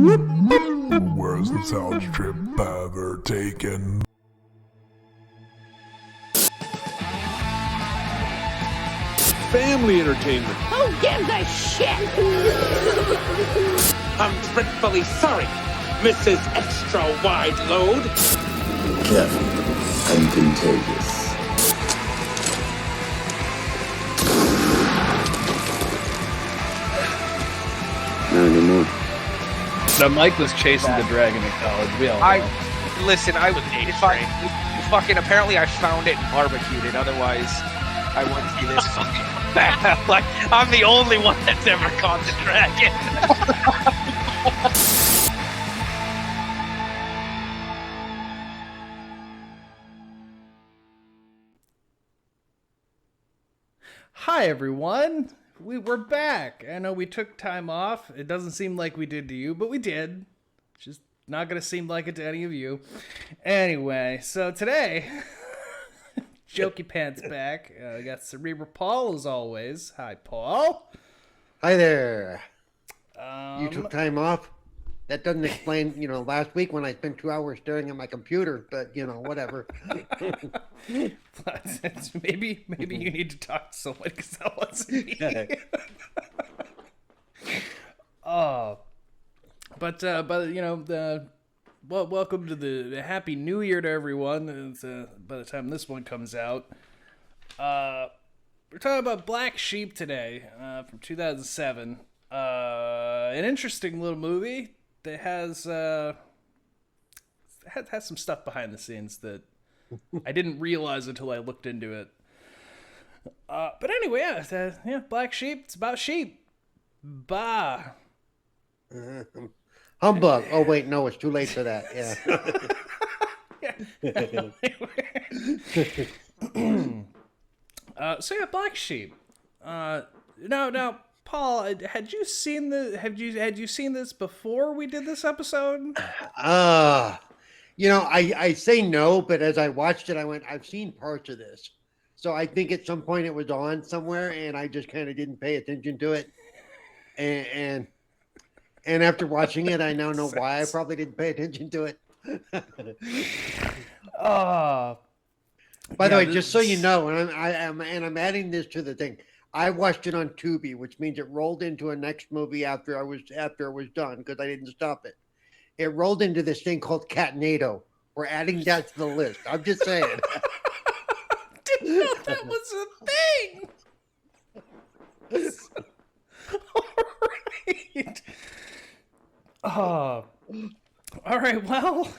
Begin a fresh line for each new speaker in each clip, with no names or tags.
Where's the sound trip ever taken?
Family entertainment.
Who gives a shit?
I'm dreadfully sorry, Mrs. Extra Wide Load.
Careful and contagious. Not anymore.
No, Mike was chasing the dragon in college. We all know.
I was fucking apparently I found it and barbecued it. Otherwise, I wouldn't see this fucking bad. Like, I'm the only one that's ever caught the dragon.
Hi, everyone. We're back. I know we took time off. It doesn't seem like we did to you, but we did. Just not going to seem like it to any of you. Anyway, so today, Jokey Pants back. I got Cerebral Paul as always. Hi, Paul.
Hi there. You took time off? That doesn't explain, last week when I spent 2 hours staring at my computer, but, whatever.
Maybe you need to talk to someone because that wasn't me. Welcome to the Happy New Year to everyone. By the time this one comes out, we're talking about Black Sheep today, from 2007. An interesting little movie that has some stuff behind the scenes that I didn't realize until I looked into it. But anyway, Black Sheep. It's about sheep. Bah.
Humbug. Oh, wait, no, it's too late for that.
Yeah. Black Sheep. Now, Paul, had you seen this before we did this episode?
I say no, but as I watched it, I went, I've seen parts of this. So I think at some point it was on somewhere, and I just kind of didn't pay attention to it. And after watching it, I now know why I probably didn't pay attention to it.
By
the way, just so you know, and I'm adding this to the thing. I watched it on Tubi, which means it rolled into a next movie after it was done because I didn't stop it. It rolled into this thing called Catnado. We're adding that to the list. I'm just saying.
Didn't know that was a thing. All right. Well,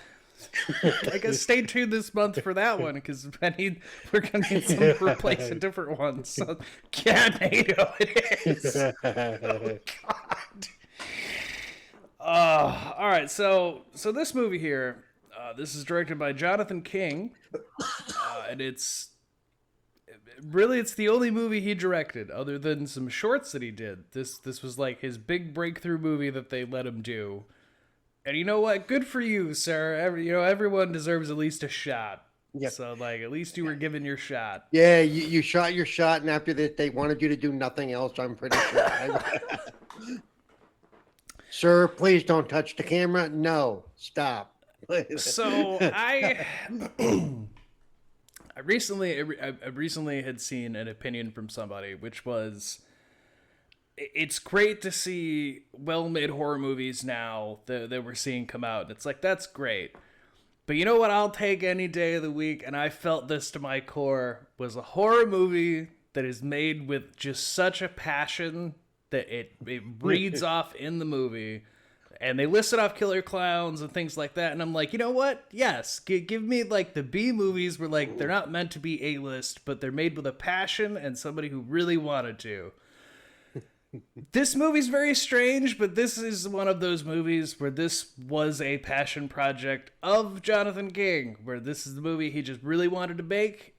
I guess stay tuned this month for that one because we're gonna need some to replace a different one. So, Catnado it is. Oh, God. All right. So this movie here, this is directed by Jonathan King, and it's the only movie he directed other than some shorts that he did. This was like his big breakthrough movie that they let him do. And you know what? Good for you, sir. Everyone deserves at least a shot. Yep. So, at least you were given your shot.
Yeah, you shot your shot, and after that, they wanted you to do nothing else, I'm pretty sure. Sir, please don't touch the camera. No, stop.
So, I recently had seen an opinion from somebody, which was, it's great to see well-made horror movies now that we're seeing come out. And it's like, that's great. But you know what I'll take any day of the week, and I felt this to my core, was a horror movie that is made with just such a passion that it reads off in the movie. And they listed off killer clowns and things like that. And I'm like, you know what? Yes. Give me the B movies where they're not meant to be A-list, but they're made with a passion and somebody who really wanted to. This movie's very strange, but this is one of those movies where this was a passion project of Jonathan King, where this is the movie he just really wanted to make.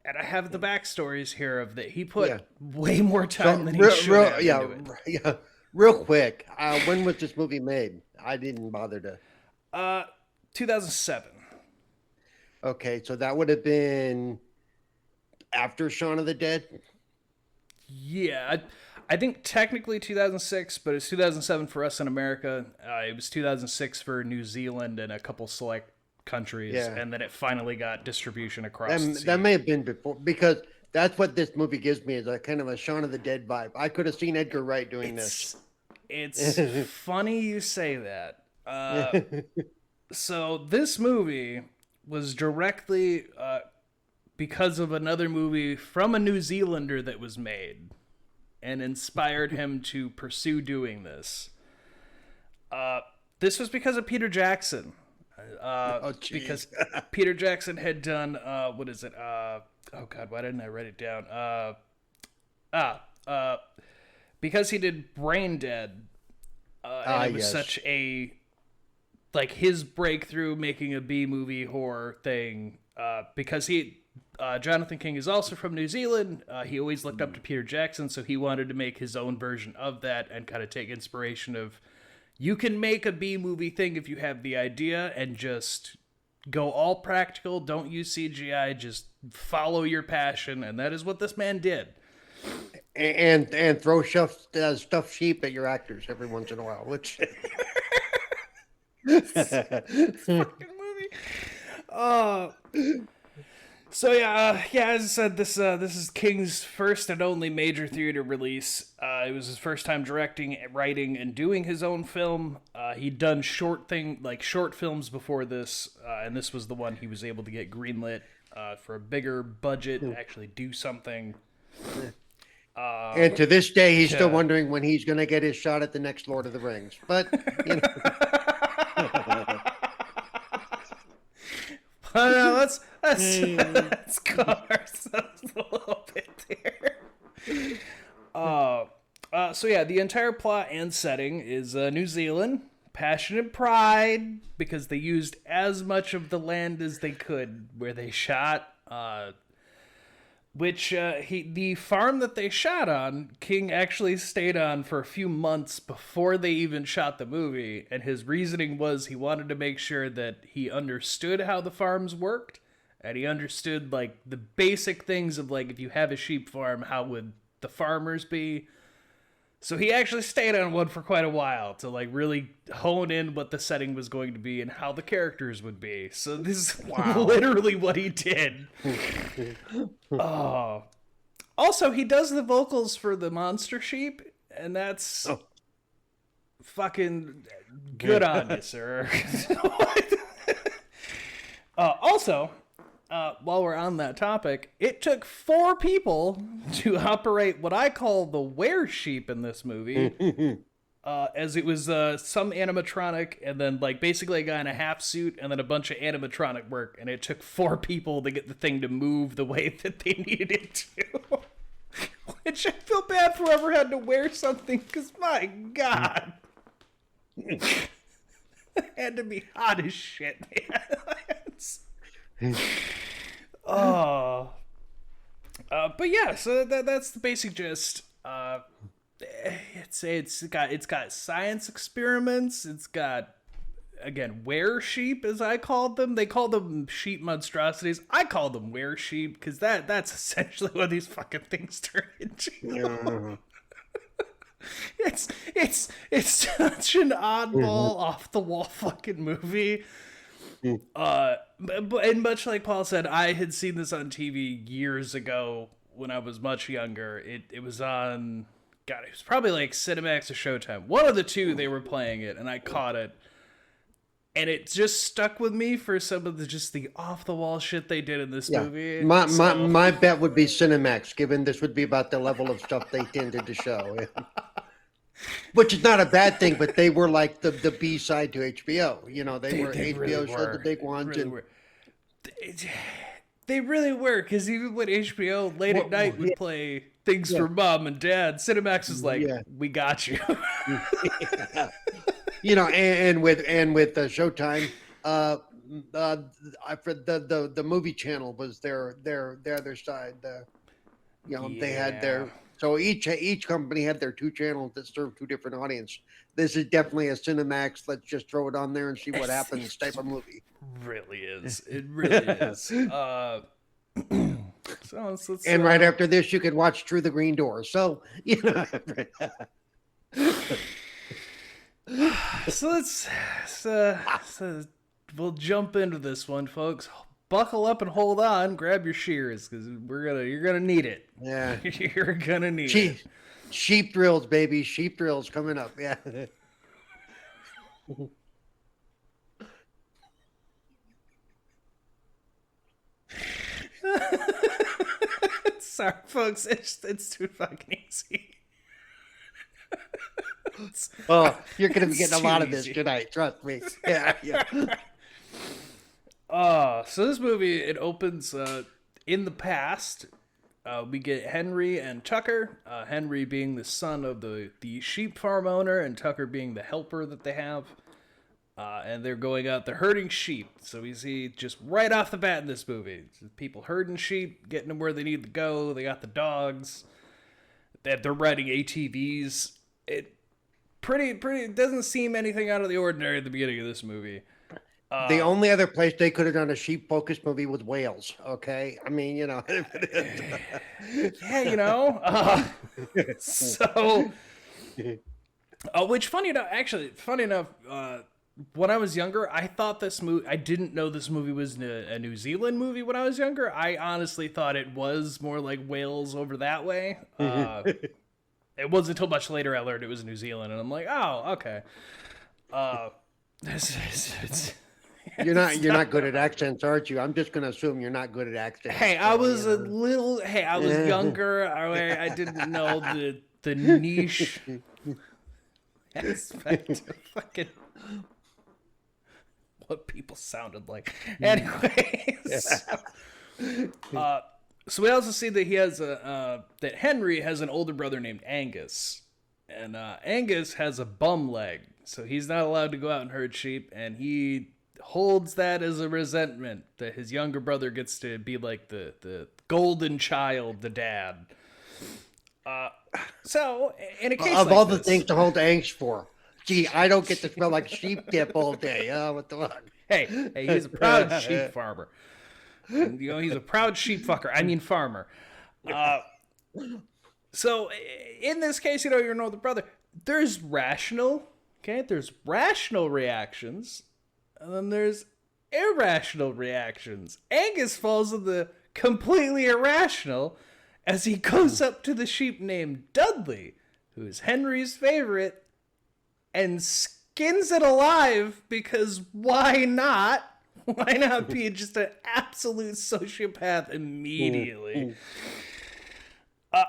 And I have the backstories here of that he put way more time than he should have into it.
Yeah. Real quick, when was this movie made? I didn't bother to.
2007.
Okay, so that would have been after Shaun of the Dead?
Yeah, I think technically 2006, but it's 2007 for us in America. It was 2006 for New Zealand and a couple select countries, and then it finally got distribution across.
That may have been before, because that's what this movie gives me, is a kind of a Shaun of the Dead vibe. I could have seen Edgar Wright doing this.
It's funny you say that. So this movie was directly because of another movie from a New Zealander that was made and inspired him to pursue doing this. This was because of Peter Jackson. Because Peter Jackson had done, what is it? Oh God, why didn't I write it down? Because he did Brain Dead, and it was such a, like, his breakthrough making a B-movie horror thing, because Jonathan King is also from New Zealand. He always looked up to Peter Jackson, so he wanted to make his own version of that and kind of take inspiration of, you can make a B-movie thing if you have the idea and just go all practical, don't use CGI, just follow your passion, and that is what this man did.
And throw stuffed sheep at your actors every once in a while, which...
fucking movie. So as I said, this is King's first and only major theater release. It was his first time directing, writing, and doing his own film. He'd done short films before this, and this was the one he was able to get greenlit for a bigger budget and actually do something.
And to this day, he's still wondering when he's going to get his shot at the next Lord of the Rings. But, you know.
Let's calm ourselves a little bit here. The entire plot and setting is New Zealand, passionate pride, because they used as much of the land as they could where they shot. The farm that they shot on, King actually stayed on for a few months before they even shot the movie, and his reasoning was he wanted to make sure that he understood how the farms worked, and he understood, like, the basic things of, like, if you have a sheep farm, how would the farmers be? So he actually stayed on one for quite a while to, like, really hone in what the setting was going to be and how the characters would be. So this is literally what he did. Also, he does the vocals for the monster sheep, and that's fucking good on you, sir. While we're on that topic, it took 4 people to operate what I call the were-sheep in this movie, as it was some animatronic, and then, like, basically a guy in a half suit, and then a bunch of animatronic work, and it took 4 people to get the thing to move the way that they needed it to. Which I feel bad for whoever had to wear something, because my God. It had to be hot as shit, man. But yeah, so that's the basic gist. It's got science experiments. It's got, again, were sheep, as I called them. They call them sheep monstrosities. I call them were sheep because that's essentially what these fucking things turn into. It's such an oddball, off the wall fucking movie. And much like Paul said, I had seen this on TV years ago when I was much younger. It was on, God, it was probably like Cinemax or Showtime. One of the two, they were playing it, and I caught it. And it just stuck with me for some of the off the wall shit they did in this movie.
My bet would be Cinemax, given this would be about the level of stuff they tended to show. Which is not a bad thing, but they were like the B side to HBO. You know, they were HBO
really
showed the big ones.
They really were, because even when HBO late at night would play things for Mom and Dad, Cinemax is like, we got you.
You know, and with Showtime, the movie channel was their other side. They had their. So each company had their 2 channels that served 2 different audiences. This is definitely a Cinemax, let's just throw it on there and see what happens type of movie.
Really is. It really is. So let's,
And right after this, you could watch Through the Green Door. So, you know.
So we'll jump into this one, folks. Buckle up and hold on. Grab your shears because you're gonna need it.
Yeah,
you're gonna need it.
Sheep drills, baby. Sheep drills coming up. Yeah.
Sorry, folks. It's too fucking easy.
Oh, you're going to be getting a lot of this
easy.
tonight. Trust me. Yeah.
So this movie, it opens in the past. We get Henry and Tucker. Henry being the son of the sheep farm owner, and Tucker being the helper that they have. And they're going out, they're herding sheep. So we see just right off the bat in this movie, people herding sheep, getting them where they need to go. They got the dogs. They're riding ATVs. It doesn't seem anything out of the ordinary at the beginning of this movie.
The only other place they could have done a sheep-focused movie was Wales, okay? I mean, you know.
Yeah, you know. So, which funny enough, when I was younger, I thought this movie. I didn't know this movie was a New Zealand movie when I was younger. I honestly thought it was more like Wales over that way. It wasn't until much later I learned it was New Zealand, and I'm like, oh, okay.
You're not good at accents, aren't you? I'm just going to assume you're not good at accents.
Hey, I was I was younger. I didn't know the niche aspect of fucking what people sounded like. Anyways, so we also see that he has that Henry has an older brother named Angus, and Angus has a bum leg, so he's not allowed to go out and herd sheep, and he holds that as a resentment that his younger brother gets to be like the golden child, the dad. So in a case
of
like
all
this,
the things to hold angst for, gee, I don't get to smell like sheep dip all day. Oh, what the fuck?
Hey, he's a proud sheep farmer. You know, he's a proud sheep fucker. I mean, farmer. So in this case, you know, you're an older brother. There's rational reactions, and then there's irrational reactions. Angus falls in the completely irrational as he goes up to the sheep named Dudley, who is Henry's favorite, and skins it alive because why not? Why not be just an absolute sociopath immediately?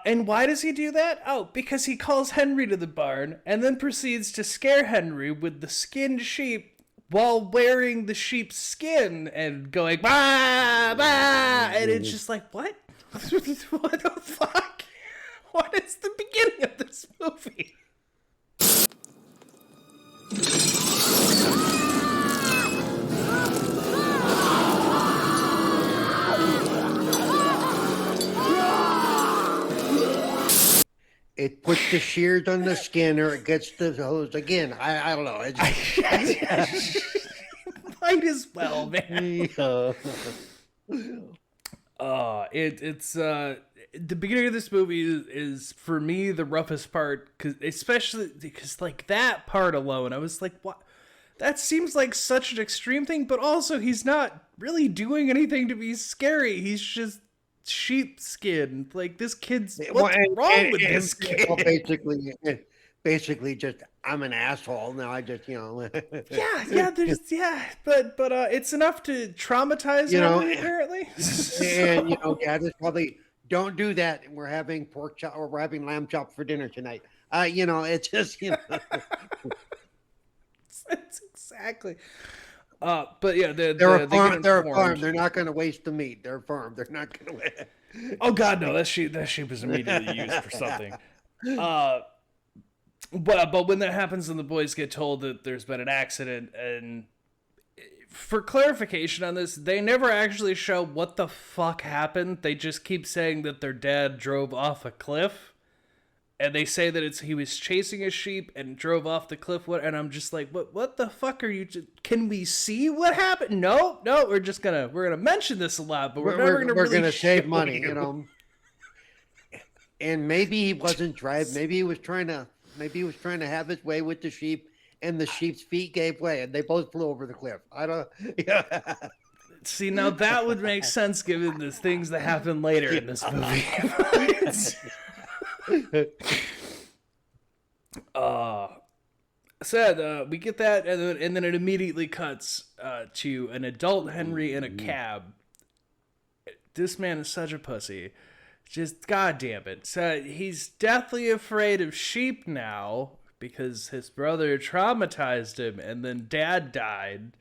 And why does he do that? Oh, because he calls Henry to the barn and then proceeds to scare Henry with the skinned sheep while wearing the sheep's skin and going, bah, bah, and it's just like, what? What the fuck? What is the beginning of this movie?
It puts the shears on the skin, or it gets the hose again. I don't know.
Might as well, man. It's the beginning of this movie is for me the roughest part, especially because like that part alone, I was like, what? That seems like such an extreme thing, but also he's not really doing anything to be scary. He's just sheepskin. Like, this kid's what's wrong with this kid?
Well, basically just I'm an asshole now. I just
but it's enough to traumatize him, apparently.
And just probably don't do that. We're having pork chop or we're having lamb chop for dinner tonight. It's just
That's exactly. But yeah,
they're a farm. They're not going to waste the meat. They're a farm. They're not going to.
Oh God, no! That sheep is immediately used for something. But when that happens, and the boys get told that there's been an accident, and for clarification on this, they never actually show what the fuck happened. They just keep saying that their dad drove off a cliff. And they say that he was chasing a sheep and drove off the cliff. And I'm just like, what the fuck are you? Can we see what happened? No, we're gonna mention this a lot, but we're never gonna.
We're
really
gonna save money,
you.
you know. And maybe he wasn't driving. Maybe he was trying to have his way with the sheep, and the sheep's feet gave way, and they both flew over the cliff. I don't. Yeah.
See, now that would make sense given the things that happen later in this movie. We get that, and then it immediately cuts to an adult Henry in a cab. This man is such a pussy. Just goddamn it. So he's deathly afraid of sheep now because his brother traumatized him, and then dad died.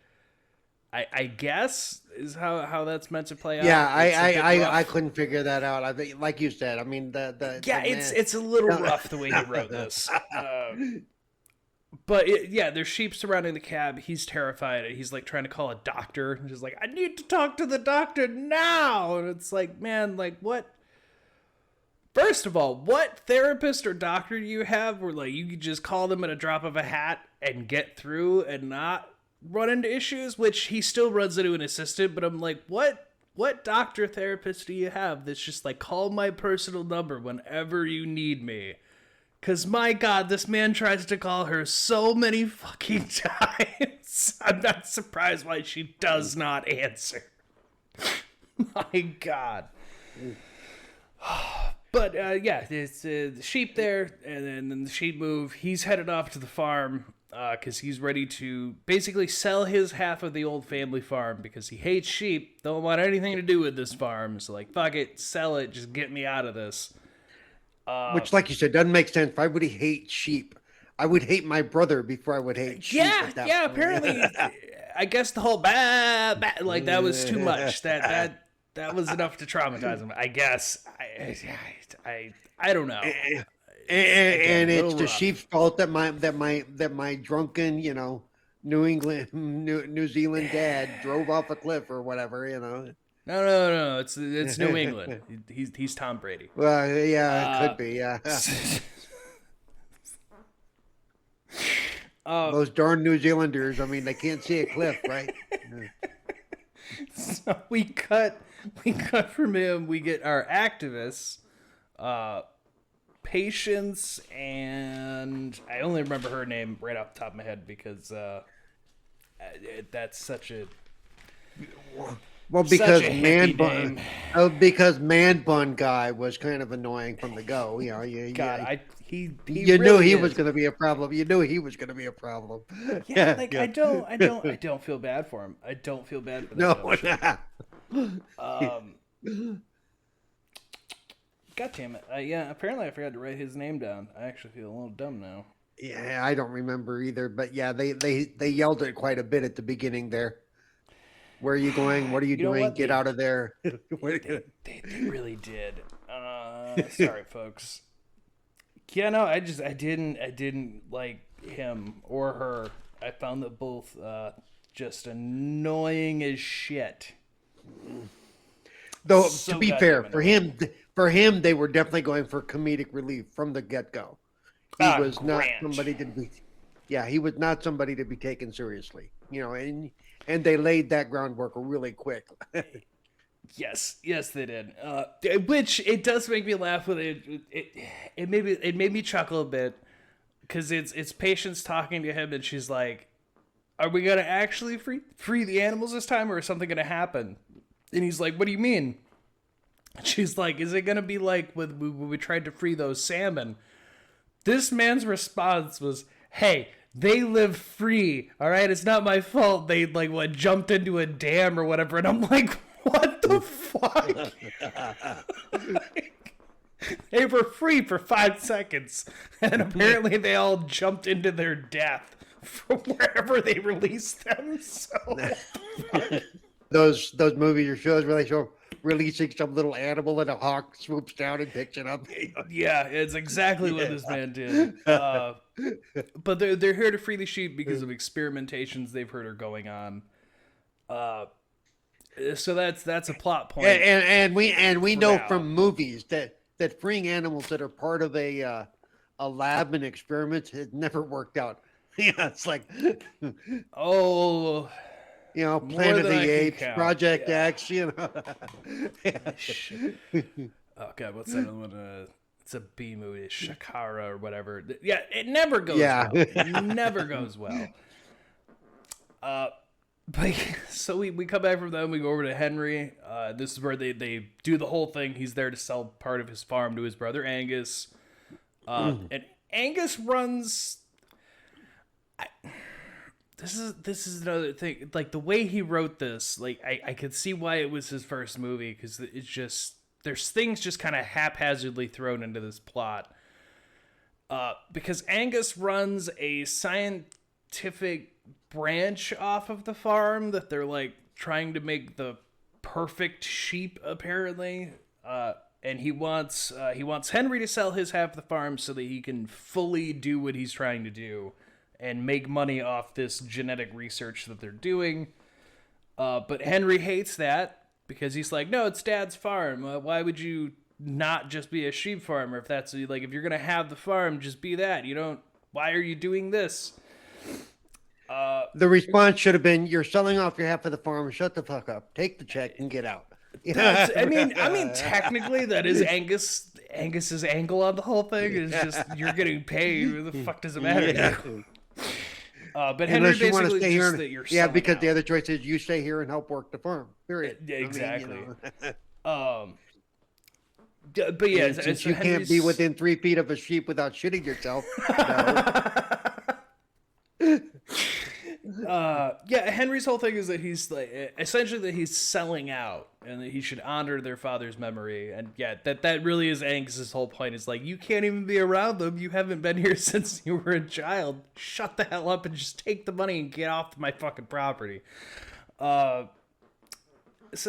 I guess is how that's meant to play out.
Yeah, I couldn't figure that out. I think, like you said, I mean
it's a little rough the way he wrote this. But there's sheep surrounding the cab. He's terrified. He's like trying to call a doctor. He's like, I need to talk to the doctor now. And it's like, man, like what? First of all, what therapist or doctor do you have where like you could just call them at a drop of a hat and get through and not run into issues? Which he still runs into an assistant, but I'm like, what doctor therapist do you have that's just like, call my personal number whenever you need me? Because my God, this man tries to call her so many fucking times. I'm not surprised why she does not answer. My God. But it's the sheep there, and then the sheep move. He's headed off to the farm because he's ready to basically sell his half of the old family farm because he hates sheep. Don't want anything to do with this farm. So like, fuck it, sell it. Just get me out of this.
Which, like you said, doesn't make sense. Why would he hate sheep? I would hate my brother before I would hate sheep.
Yeah. Apparently, I guess the whole like that was too much. That was enough to traumatize him. I guess. I don't know.
And it's the sheep's fault that my drunken, you know, New Zealand dad drove off a cliff or whatever, you know.
No. It's New England. He's Tom Brady.
Well, yeah, it could be. Yeah. Those darn New Zealanders. I mean, they can't see a cliff, right?
So we cut from him. We get our activists, Patience, and I only remember her name right off the top of my head because that's such a
because
because
man bun guy was kind of annoying from the go. You know,
he
you
really
knew he
is.
was going to be a problem. You knew he was going to be a problem.
Yeah, like I don't feel bad for him. I don't feel bad for that.
No.
God damn it. Apparently I forgot to write his name down. I actually feel a little dumb now.
Yeah, I don't remember either, but yeah, they yelled it quite a bit at the beginning there. Where are you going? What are you doing? Get out of there.
They really did. Sorry, folks. Yeah, no, I didn't like him or her. I found that both just annoying as shit.
Though, to be fair, for him, they were definitely going for comedic relief from the get-go. He was not somebody to be, he was not somebody to be taken seriously. You know, and they laid that groundwork really quick.
Yes, they did. Which it does make me laugh with it. It made me chuckle a bit because it's Patience talking to him, and she's like, "Are we gonna actually free the animals this time, or is something gonna happen?" And he's like, "What do you mean?" She's like, "Is it gonna be like when we tried to free those salmon?" This man's response was, "Hey, they live free, all right? It's not my fault. They jumped into a dam or whatever." And I'm like, what the fuck? They were free for 5 seconds, and apparently they all jumped into their death from wherever they released them. So
those movies or shows where they show releasing some little animal and a hawk swoops down and picks it up.
Yeah, it's exactly what this man did. But they're here to free the sheep because of experimentations they've heard are going on. So that's a plot point.
And we know from movies that freeing animals that are part of a a lab and experiments. It never worked out. Yeah, it's like,
Oh,
Planet of
than I
the
can
Apes,
count.
Project
Yeah.
X.
shit. Oh god, what's that other one? It's a B movie, Shakara or whatever. Yeah, it never goes
Yeah.
well. It never goes well. But so we come back from them, we go over to Henry. This is where they do the whole thing. He's there to sell part of his farm to his brother Angus. And Angus runs. This is another thing. Like the way he wrote this, like I could see why it was his first movie, because it's just there's things just kind of haphazardly thrown into this plot. Because Angus runs a scientific branch off of the farm that they're like trying to make the perfect sheep, apparently. And he wants Henry to sell his half of the farm so that he can fully do what he's trying to do and make money off this genetic research that they're doing. But Henry hates that because he's like, no, it's Dad's farm. Why would you not just be a sheep farmer? If that's like, if you're going to have the farm, just be that. Why are you doing this?
The response should have been, "You're selling off your half of the farm. Shut the fuck up. Take the check and get out."
I mean, technically that is Angus's angle on the whole thing. Is just you're getting paid. Who the fuck does it matter?
Yeah.
But Henry
Unless you want to
basically
stay here,
just that you're
yeah,
selling
because
out.
the other choice is you stay here and help work the farm. Period.
Yeah, exactly.
I mean,
But yeah,
since
so
you can't
Henry's-
be within 3 feet of a sheep without shitting yourself.
Yeah, Henry's whole thing is that he's like essentially that he's selling out and that he should honor their father's memory. And yeah, that really is Angus's whole point. Is like, you can't even be around them. You haven't been here since you were a child. Shut the hell up and just take the money and get off my fucking property. So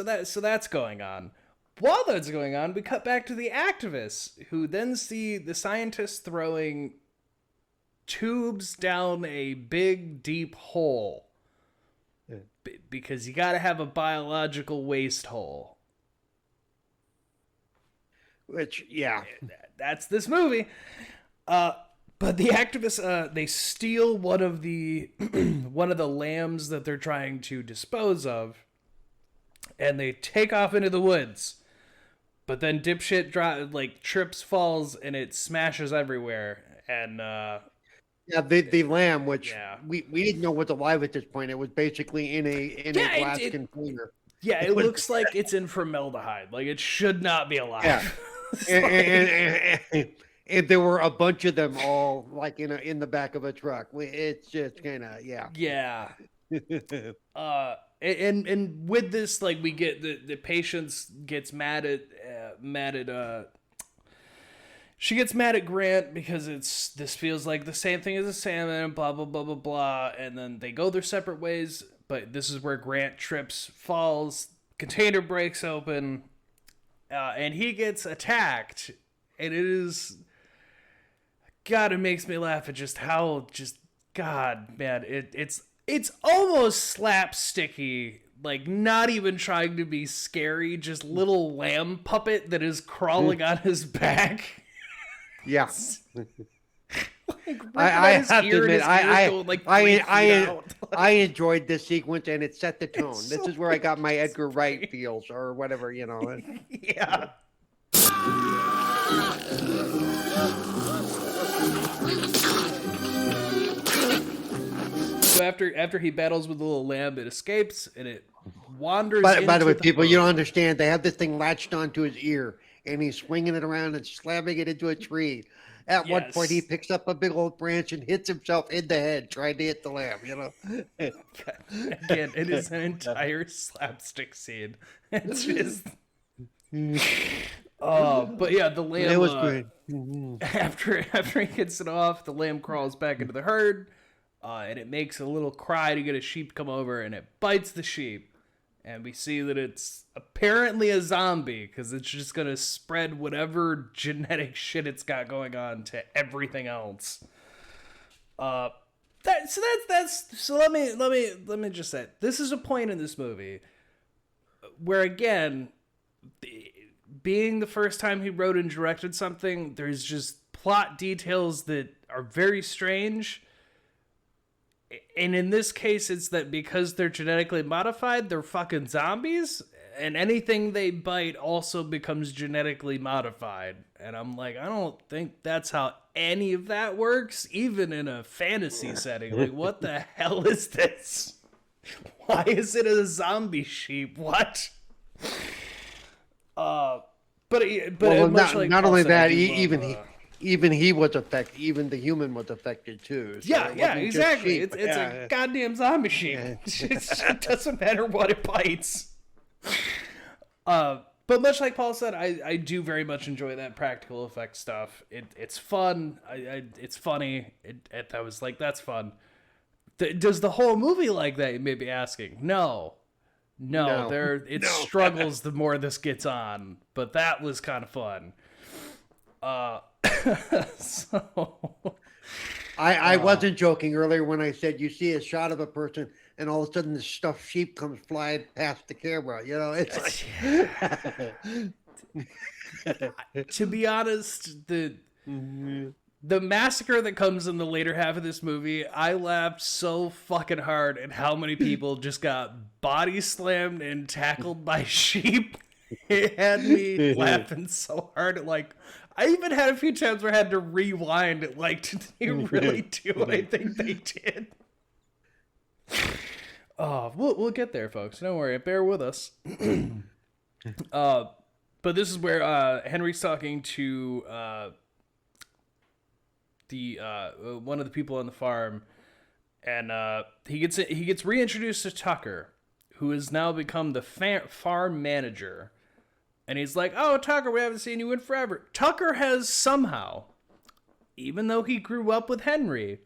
that's going on. While that's going on, we cut back to the activists who then see the scientists throwing tubes down a big deep hole because you got to have a biological waste hole.
Which, yeah.
That's this movie. But the activists they steal one of the lambs that they're trying to dispose of, and they take off into the woods. But then dipshit trips, falls, and it smashes everywhere. And
Yeah, the lamb, which
Yeah.
we didn't know was alive at this point. It was basically in a glass container.
yeah, it looks like it's in formaldehyde. Like it should not be alive.
Yeah. And there were a bunch of them all like in the back of a truck. It's just kind of
Yeah. And with this, like, we get the patience gets mad at she gets mad at Grant because this feels like the same thing as a salmon, blah blah blah blah blah, and then they go their separate ways. But this is where Grant trips, falls, container breaks open, and he gets attacked, and it is, God, it makes me laugh at just how God, man, it's almost slapsticky, like not even trying to be scary, just little lamb puppet that is crawling on his back.
yeah.
Like,
I
his
have
ear
to
and
admit,
his ears go, like, 3 feet out.
I enjoyed this sequence and it set the tone. This
so
is where I got my Edgar Wright feels or whatever,
Yeah. So after he battles with the little lamb, it escapes and it wanders.
By the way,
into
people, you
road.
don't understand. They have this thing latched onto his ear, and he's swinging it around and slamming it into a tree. At one point, he
Yes.
picks up a big old branch and hits himself in the head trying to hit the lamb.
Again, it is an entire slapstick scene. It's just. But yeah, the lamb.
It was great.
After he gets it off, the lamb crawls back into the herd, and it makes a little cry to get a sheep to come over, and it bites the sheep. And we see that it's apparently a zombie because it's just gonna spread whatever genetic shit it's got going on to everything else. So let me just say, this is a point in this movie where, again, being the first time he wrote and directed something, there's just plot details that are very strange. And in this case, it's that because they're genetically modified, they're fucking zombies, and anything they bite also becomes genetically modified. And I'm like, I don't think that's how any of that works, even in a fantasy setting. Like, what the hell is this? Why is it a zombie sheep? What? But much like
not
Paul
only
said, I
that,
do love,
even he was affected. Even the human was affected too. So
yeah,
it
yeah,
wasn't just
exactly.
sheep.
It's a goddamn zombie sheep. It doesn't matter what it bites. But much like Paul said, I do very much enjoy that practical effect stuff. It's fun. It's funny. I was like, that's fun. Does the whole movie like that? You may be asking. No. It struggles the more this gets on. But that was kind of fun.
I wasn't joking earlier when I said you see a shot of a person and all of a sudden the stuffed sheep comes flying past the camera. You know, it's like...
To be honest, the massacre that comes in the later half of this movie, I laughed so fucking hard at how many people just got body slammed and tackled by sheep. It had me laughing so hard. Like, I even had a few times where I had to rewind it. Like, did they really do what I think they did? Oh, we'll get there, folks. Don't worry. Bear with us. But this is where Henry's talking to one of the people on the farm, and he gets reintroduced to Tucker, who has now become the farm manager. And he's like, "Oh, Tucker, we haven't seen you in forever." Tucker has somehow, even though he grew up with Henry,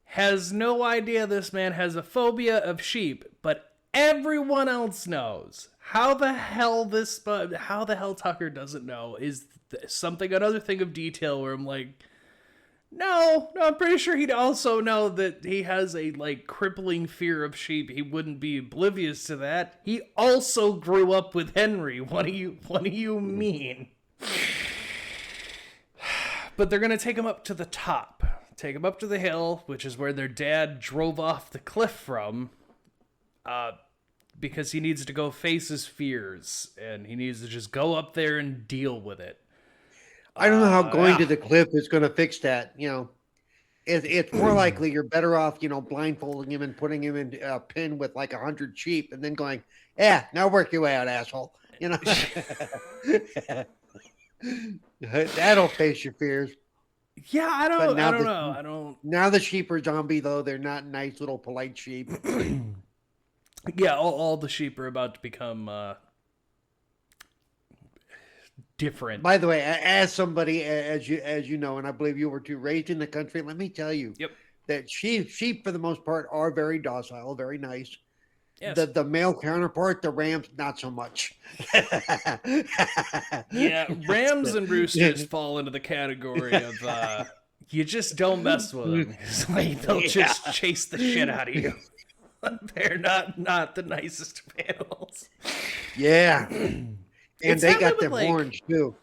has no idea this man has a phobia of sheep, but everyone else knows. How the hell Tucker doesn't know is another thing of detail where I'm like, no, I'm pretty sure he'd also know that he has a crippling fear of sheep. He wouldn't be oblivious to that. He also grew up with Henry. What do you mean? But they're gonna take him up to the top. Take him up to the hill, which is where their dad drove off the cliff from, because he needs to go face his fears, and he needs to just go up there and deal with it.
I don't know how going to the cliff is going to fix that. You know, it's more likely you're better off, blindfolding him and putting him in a pen with 100 sheep, and then going, "Yeah, now work your way out, asshole." You know, that'll face your fears.
Yeah, I don't know.
Now the sheep are zombie, though. They're not nice little polite sheep.
Yeah, all the sheep are about to become different.
By the way, as somebody, as you know, and I believe you were too, raised in the country, let me tell you that sheep for the most part are very docile, very nice. Yes. The male counterpart, the rams, not so much.
Yeah, rams and roosters fall into the category of you just don't mess with them. They'll just chase the shit out of you. They're not the nicest of animals.
Yeah. And they got their horns too.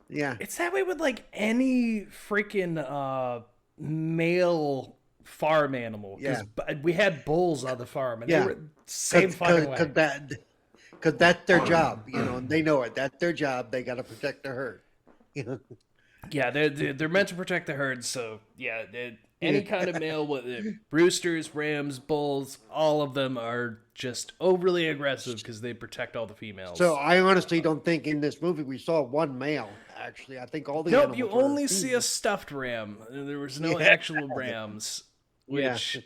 Yeah.
It's that way with any freaking male farm animal. Because we had bulls on the farm, and they were same fucking way.
Because that's their job, and they know it. That's their job. They got to protect the herd.
Yeah, they're meant to protect the herd. So yeah, any kind of male, roosters, rams, bulls, all of them are just overly aggressive because they protect all the females.
So I honestly don't think in this movie we saw one male. Actually, I think all the animals
you only see a stuffed ram. There was no actual rams. Which,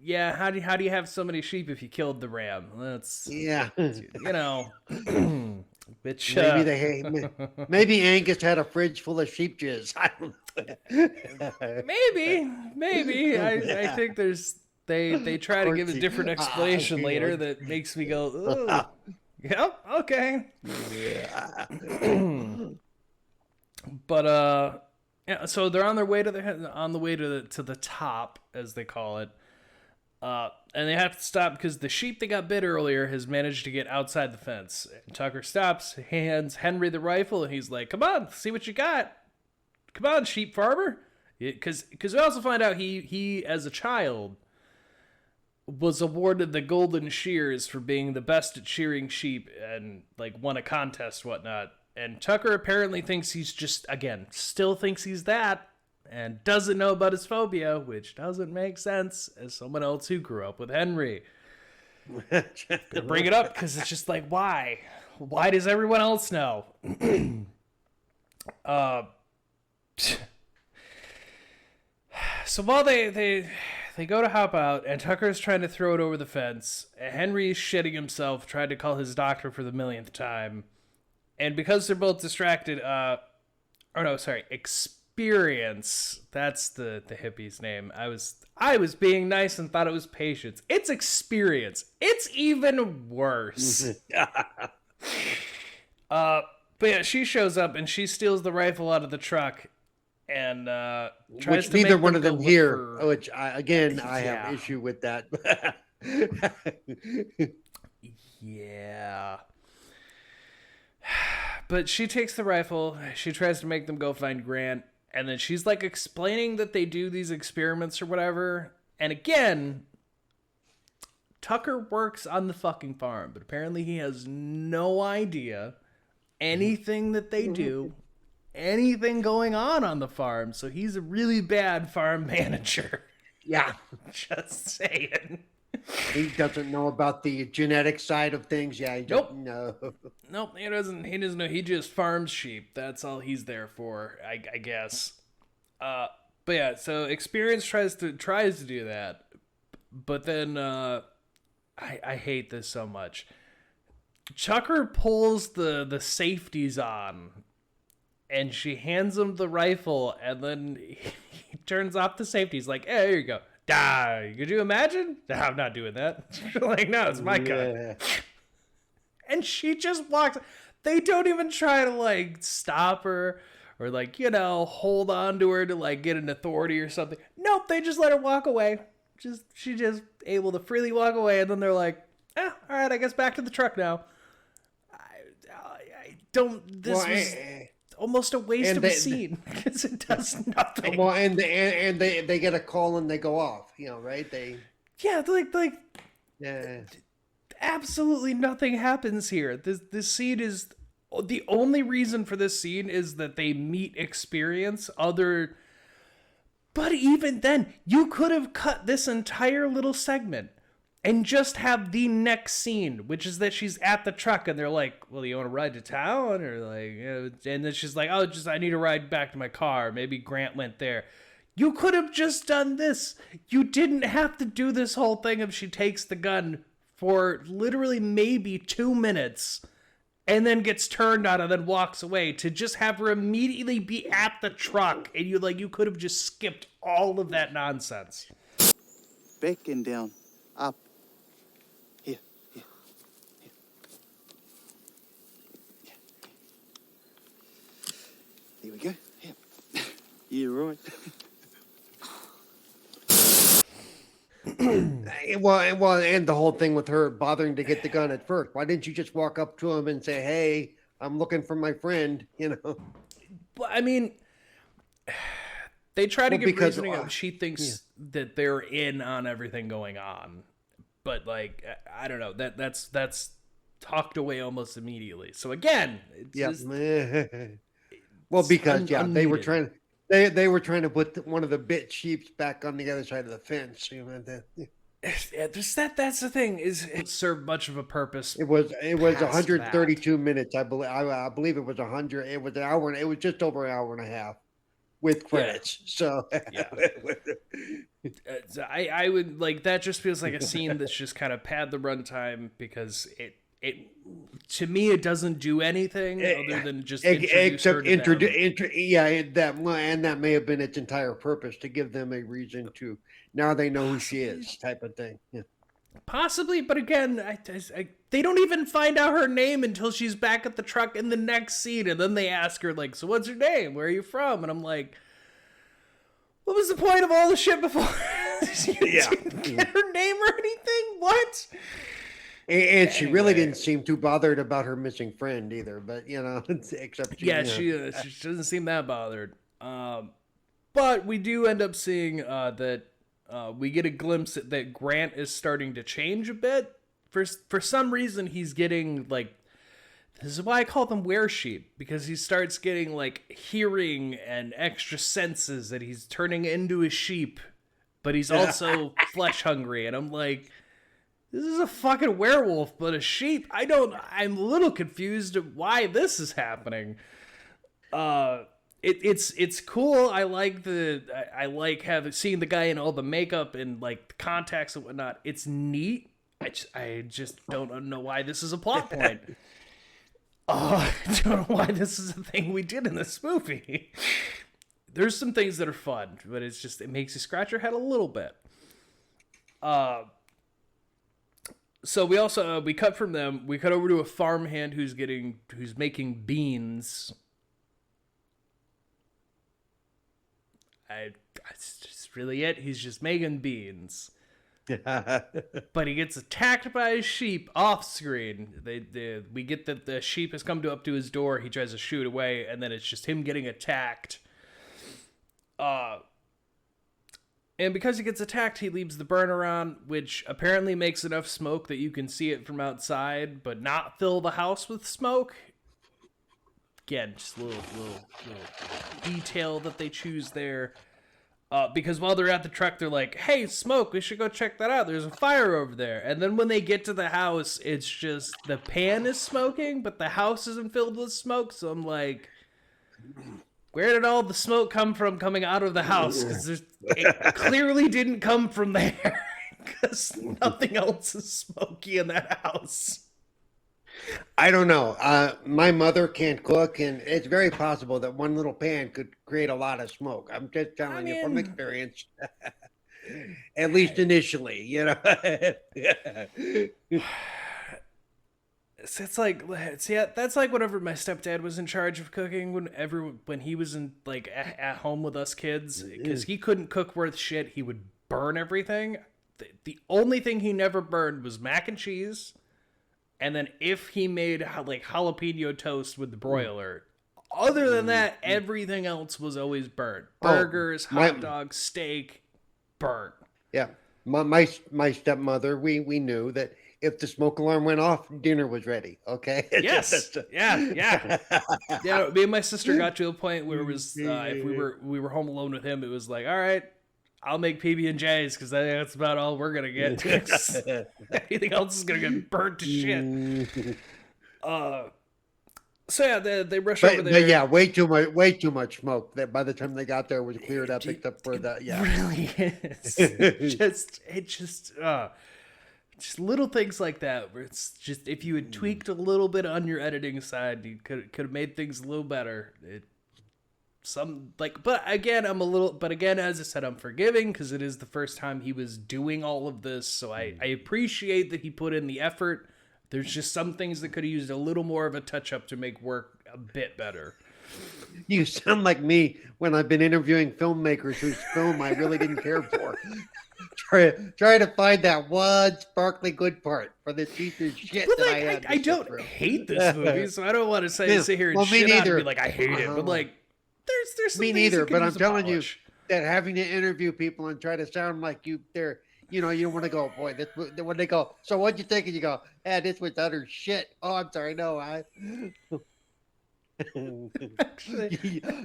how do you have so many sheep if you killed the ram? That's which
maybe Angus had a fridge full of sheep jizz. I don't know.
Maybe. I think they try to give a different explanation later that makes me go, ooh. Yep, okay. Yeah. But so they're on their way to the top, as they call it. And they have to stop because the sheep that got bit earlier has managed to get outside the fence. And Tucker stops, hands Henry the rifle, and he's like, "Come on, see what you got. come on, sheep farmer. Because we also find out he, as a child, was awarded the Golden Shears for being the best at shearing sheep and, like, won a contest, whatnot. And Tucker apparently thinks he's still thinks he's that, and doesn't know about his phobia, which doesn't make sense as someone else who grew up with Henry. Gonna bring it up because it's just like, why? Why does everyone else know? So while they go to hop out, and Tucker's trying to throw it over the fence, Henry's shitting himself, tried to call his doctor for the millionth time, and because they're both distracted, Experience. That's the hippie's name. I was being nice and thought it was Patience. It's Experience. It's even worse. But yeah, she shows up and she steals the rifle out of the truck and tries
which
to
neither
make
one of them here.
for...
Which I have issue with that.
Yeah. But she takes the rifle, she tries to make them go find Grant, and then she's like explaining that they do these experiments or whatever. And again, Tucker works on the fucking farm, but apparently he has no idea anything that they do, anything going on the farm. So he's a really bad farm manager.
Yeah.
Just saying.
He doesn't know about the genetic side of things. Yeah, he doesn't know.
Nope, he doesn't know. He just farms sheep. That's all he's there for, I guess. But yeah, so Experience tries to do that. But then I hate this so much. Tucker pulls the safeties on, and she hands him the rifle, and then he turns off the safeties like, hey, here you go. Die. Could you imagine? No, I'm not doing that. Like, no, it's my gun. And she just walks. They don't even try to, like, stop her or, like, hold on to her to, like, get an authority or something. Nope, they just let her walk away. She just able to freely walk away, and then they're like, all right, I guess back to the truck now. I don't. This was almost a waste of a scene because it does nothing.
Well, and they get a call and they go off. Right?
Absolutely nothing happens here. This scene is the only reason for this scene is that they meet Experience. But even then, you could have cut this entire little segment and just have the next scene, which is that she's at the truck and they're like, well, you want to ride to town? Or like, and then she's like, oh, I need to ride back to my car. Maybe Grant went there. You could have just done this. You didn't have to do this whole thing of she takes the gun for literally maybe 2 minutes and then gets turned on and then walks away, to just have her immediately be at the truck. And you could have just skipped all of that nonsense.
Back and down, up. Here. There we go. Here. You're right.
Well, and the whole thing with her bothering to get the gun at first. Why didn't you just walk up to him and say, hey, I'm looking for my friend,
Well, I mean, they try to give reasoning of she thinks that they're in on everything going on. But, like, I don't know. That's talked away almost immediately. So, again, it's just...
Well, because, they were trying... They were trying to put one of the bit sheeps back on the other side of the fence.
That's the thing. It served much of a purpose.
It was 132 minutes. I believe it was 100. It was an hour. It was just over an hour and a half with credits. So
I would like that. Just feels like a scene that's just kind of pad the runtime because it to me it doesn't do anything other than just
that may have been its entire purpose, to give them a reason to now they know who she is, type of thing.
Possibly, but again, they don't even find out her name until she's back at the truck in the next scene, and then they ask her like, so what's your name, where are you from? And I'm like, what was the point of all the shit before? Didn't get her name or anything? What?
And she really didn't seem too bothered about her missing friend either, but except
she doesn't seem that bothered. But we do end up seeing that we get a glimpse that Grant is starting to change a bit. For some reason, he's getting, like, this is why I call them were-sheep, because he starts getting, like, hearing and extra senses that he's turning into a sheep, but he's also flesh-hungry. And I'm like, this is a fucking werewolf, but a sheep? I'm a little confused at why this is happening. It's cool. I like seeing the guy in all the makeup and, like, the contacts and whatnot. It's neat. I just don't know why this is a plot point. I don't know why this is a thing we did in this movie. There's some things that are fun, but it makes you scratch your head a little bit. So we also we cut from them. We cut over to a farmhand who's making beans. That's just really it. He's just making beans. But he gets attacked by a sheep off screen. We get that the sheep has come up to his door. He tries to shoot away, and then it's just him getting attacked. And because he gets attacked, he leaves the burner on, which apparently makes enough smoke that you can see it from outside, but not fill the house with smoke. Again, just a little detail that they choose there. Because while they're at the truck, they're like, hey, smoke, we should go check that out. There's a fire over there. And then when they get to the house, it's just the pan is smoking, but the house isn't filled with smoke. So I'm like, where did all the smoke come from coming out of the house? Because it clearly didn't come from there. Because nothing else is smoky in that house.
I don't know. My mother can't cook, and it's very possible that one little pan could create a lot of smoke. I'm just telling you from experience. At least initially, you know.
It's like, that's like whenever my stepdad was in charge of cooking, when he was in, like, at home with us kids, because he couldn't cook worth shit. He would burn everything. The only thing he never burned was mac and cheese. And then if he made, like, jalapeno toast with the broiler, other than that, everything else was always burnt. Burgers, hot dogs, steak, burnt.
Yeah. My stepmother, we knew that if the smoke alarm went off, dinner was ready. Okay.
Yes. Yeah. Yeah. Me and my sister got to a point where it was, if we were home alone with him, it was like, all right, I'll make PB&Js because that's about all we're gonna get. Anything else is gonna get burnt to shit. So yeah, they rush over there.
But yeah, way too much smoke. That by the time they got there, it was cleared up, except for the
really is. Just little things like that, where it's just if you had tweaked a little bit on your editing side, you could have made things a little better. But again, as I said, I'm forgiving because it is the first time he was doing all of this, so I appreciate that he put in the effort. There's just some things that could have used a little more of a touch-up to make work a bit better.
You sound like me when I've been interviewing filmmakers whose film I really didn't care for. Try to find that one sparkly good part for the piece of shit that I had.
I don't hate this movie, so I don't want to sit here and shit on it and be like, I hate it, but like, there's some
me neither, but I'm telling you that having to interview people and try to sound like you don't want to go, boy, this, when they go, so what'd you think? And you go, this was utter shit. Oh, I'm sorry. No,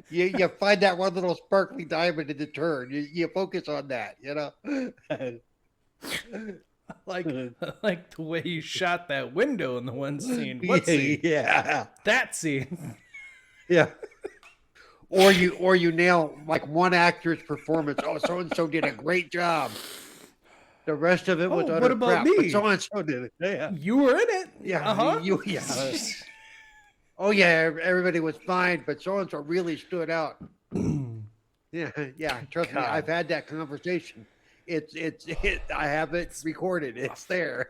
you find that one little sparkly diamond in the turn. You focus on that, you know?
like the way you shot that window in the one scene. What scene?
Yeah.
That scene.
Yeah. Or you nail like one actor's performance. Oh, so and so did a great job. The rest of it was utter
what about
crap.
me?
But so and so did it. Yeah.
You were in it.
Yeah. Yeah. Oh yeah, everybody was fine, but so and so really stood out. Yeah. Trust me, I've had that conversation. I have it recorded. It's there.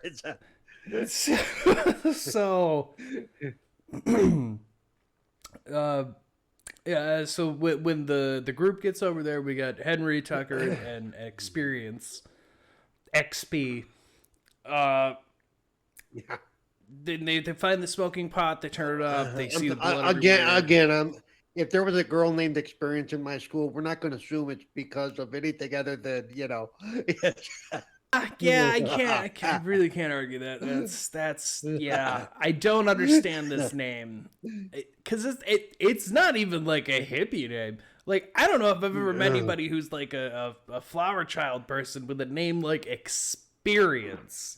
So. Yeah, so when the group gets over there, we got Henry, Tucker, and Experience, XP. Yeah. They find the smoking pot. They turn it up. They see the blood
again. if there was a girl named Experience in my school, we're not going to assume it's because of anything other than,
Yeah, I really can't argue that. That's yeah. I don't understand this name because it's not even like a hippie name. Like, I don't know if I've ever met anybody who's like a flower child person with a name like Experience.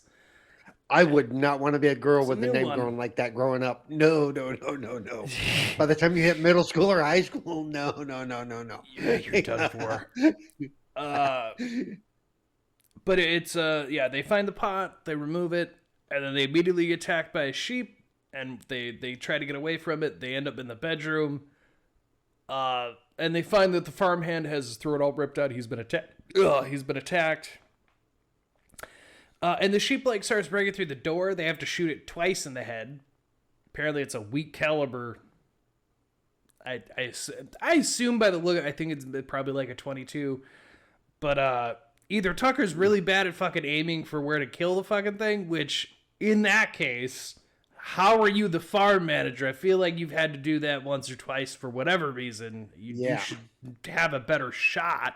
I would not want to be a girl
It's a
with a
new
name
one.
growing like that growing up. No. By the time you hit middle school or high school, no.
Yeah, you're done for. But it's yeah, they find the pot, they remove it, and then they immediately get attacked by a sheep, and they try to get away from it. They end up in the bedroom, and they find that the farmhand has his throat all ripped out. He's been attacked. And the sheep like starts breaking through the door. They have to shoot it twice in the head. Apparently, it's a weak caliber. I assume by the look, I think it's probably like a 22, but either Tucker's really bad at fucking aiming for where to kill the fucking thing, which, in that case, how are you the farm manager? I feel like you've had to do that once or twice for whatever reason. You should have a better shot.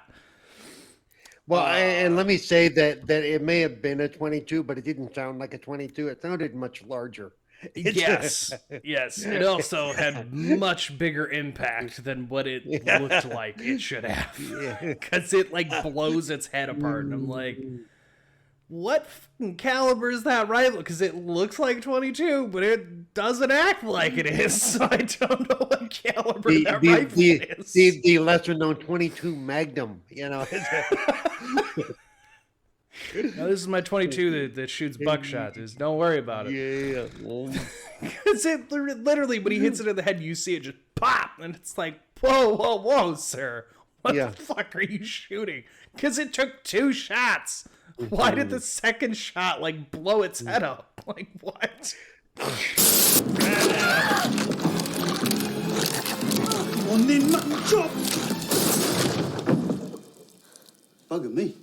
Well, and let me say that it may have been a 22, but it didn't sound like a 22. It sounded much larger.
Yes. It also had much bigger impact than what it looked like it should have. Because it like blows its head apart. And I'm like, what caliber is that rifle? Because it looks like 22, but it doesn't act like it is. So I don't know what caliber that rifle is.
The lesser known 22 Magnum,
Now, this is my 22 that shoots buckshot. Just don't worry about it.
Yeah.
Because it literally, when he hits it in the head, you see it just pop, and it's like, whoa, sir. What the fuck are you shooting? Because it took 2 shots. Why did the second shot, like, blow its head up? Like, what?
Bugger me.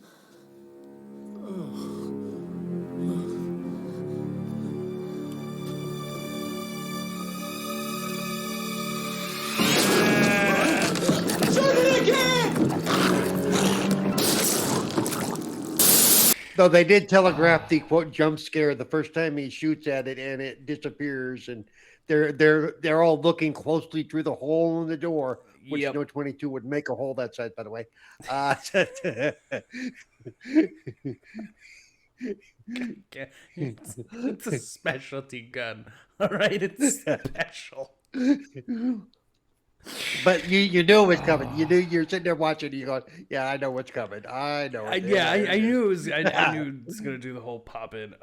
Though they did telegraph the quote jump scare the first time he shoots at it and it disappears, and they're all looking closely through the hole in the door, which no 22 would make a hole that size, by the way.
It's a specialty gun. All right, it's special.
But you knew it was coming. You're sitting there watching. You go, yeah, I know what's coming. I know.
I knew it was. I knew it was gonna do the whole pop in.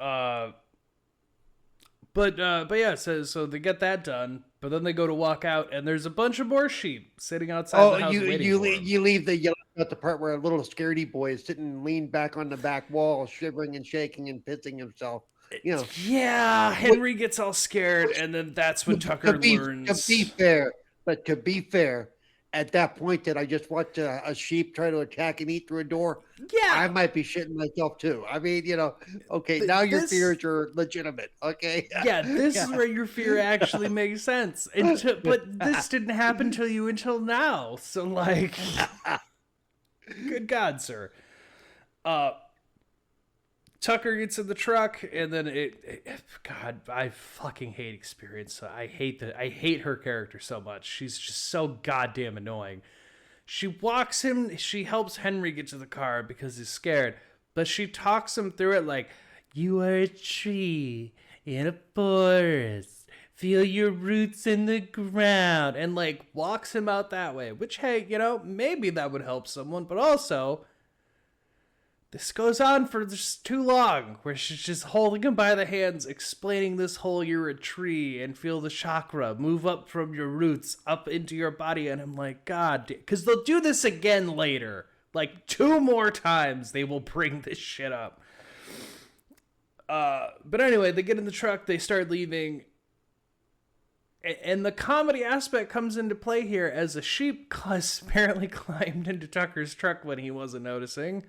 But yeah. So they get that done. But then they go to walk out, and there's a bunch of more sheep sitting outside the house waiting for them.
You leave the part where a little scaredy boy is sitting leaned back on the back wall, shivering and shaking and pissing himself.
Yeah, Henry gets all scared, and then that's when Tucker learns.
To be fair, at that point that I just watched a sheep try to attack and eat through a door, I might be shitting myself too. I mean, okay, now your fears are legitimate. Okay.
Yeah, this is where your fear actually makes sense. But this didn't happen to you until now. So, like, good God, sir. Tucker gets in the truck, and then God, I fucking hate Experience. I hate her character so much. She's just so goddamn annoying. She helps Henry get to the car because he's scared, but she talks him through it like, you are a tree in a forest. Feel your roots in the ground, and like walks him out that way, which, hey, maybe that would help someone, but also this goes on for just too long, where she's just holding him by the hands, explaining this whole you're a tree and feel the chakra move up from your roots up into your body. And I'm like, God, because they'll do this again later. Like 2 more times they will bring this shit up. But anyway, they get in the truck, they start leaving. And the comedy aspect comes into play here as a sheep apparently climbed into Tucker's truck when he wasn't noticing.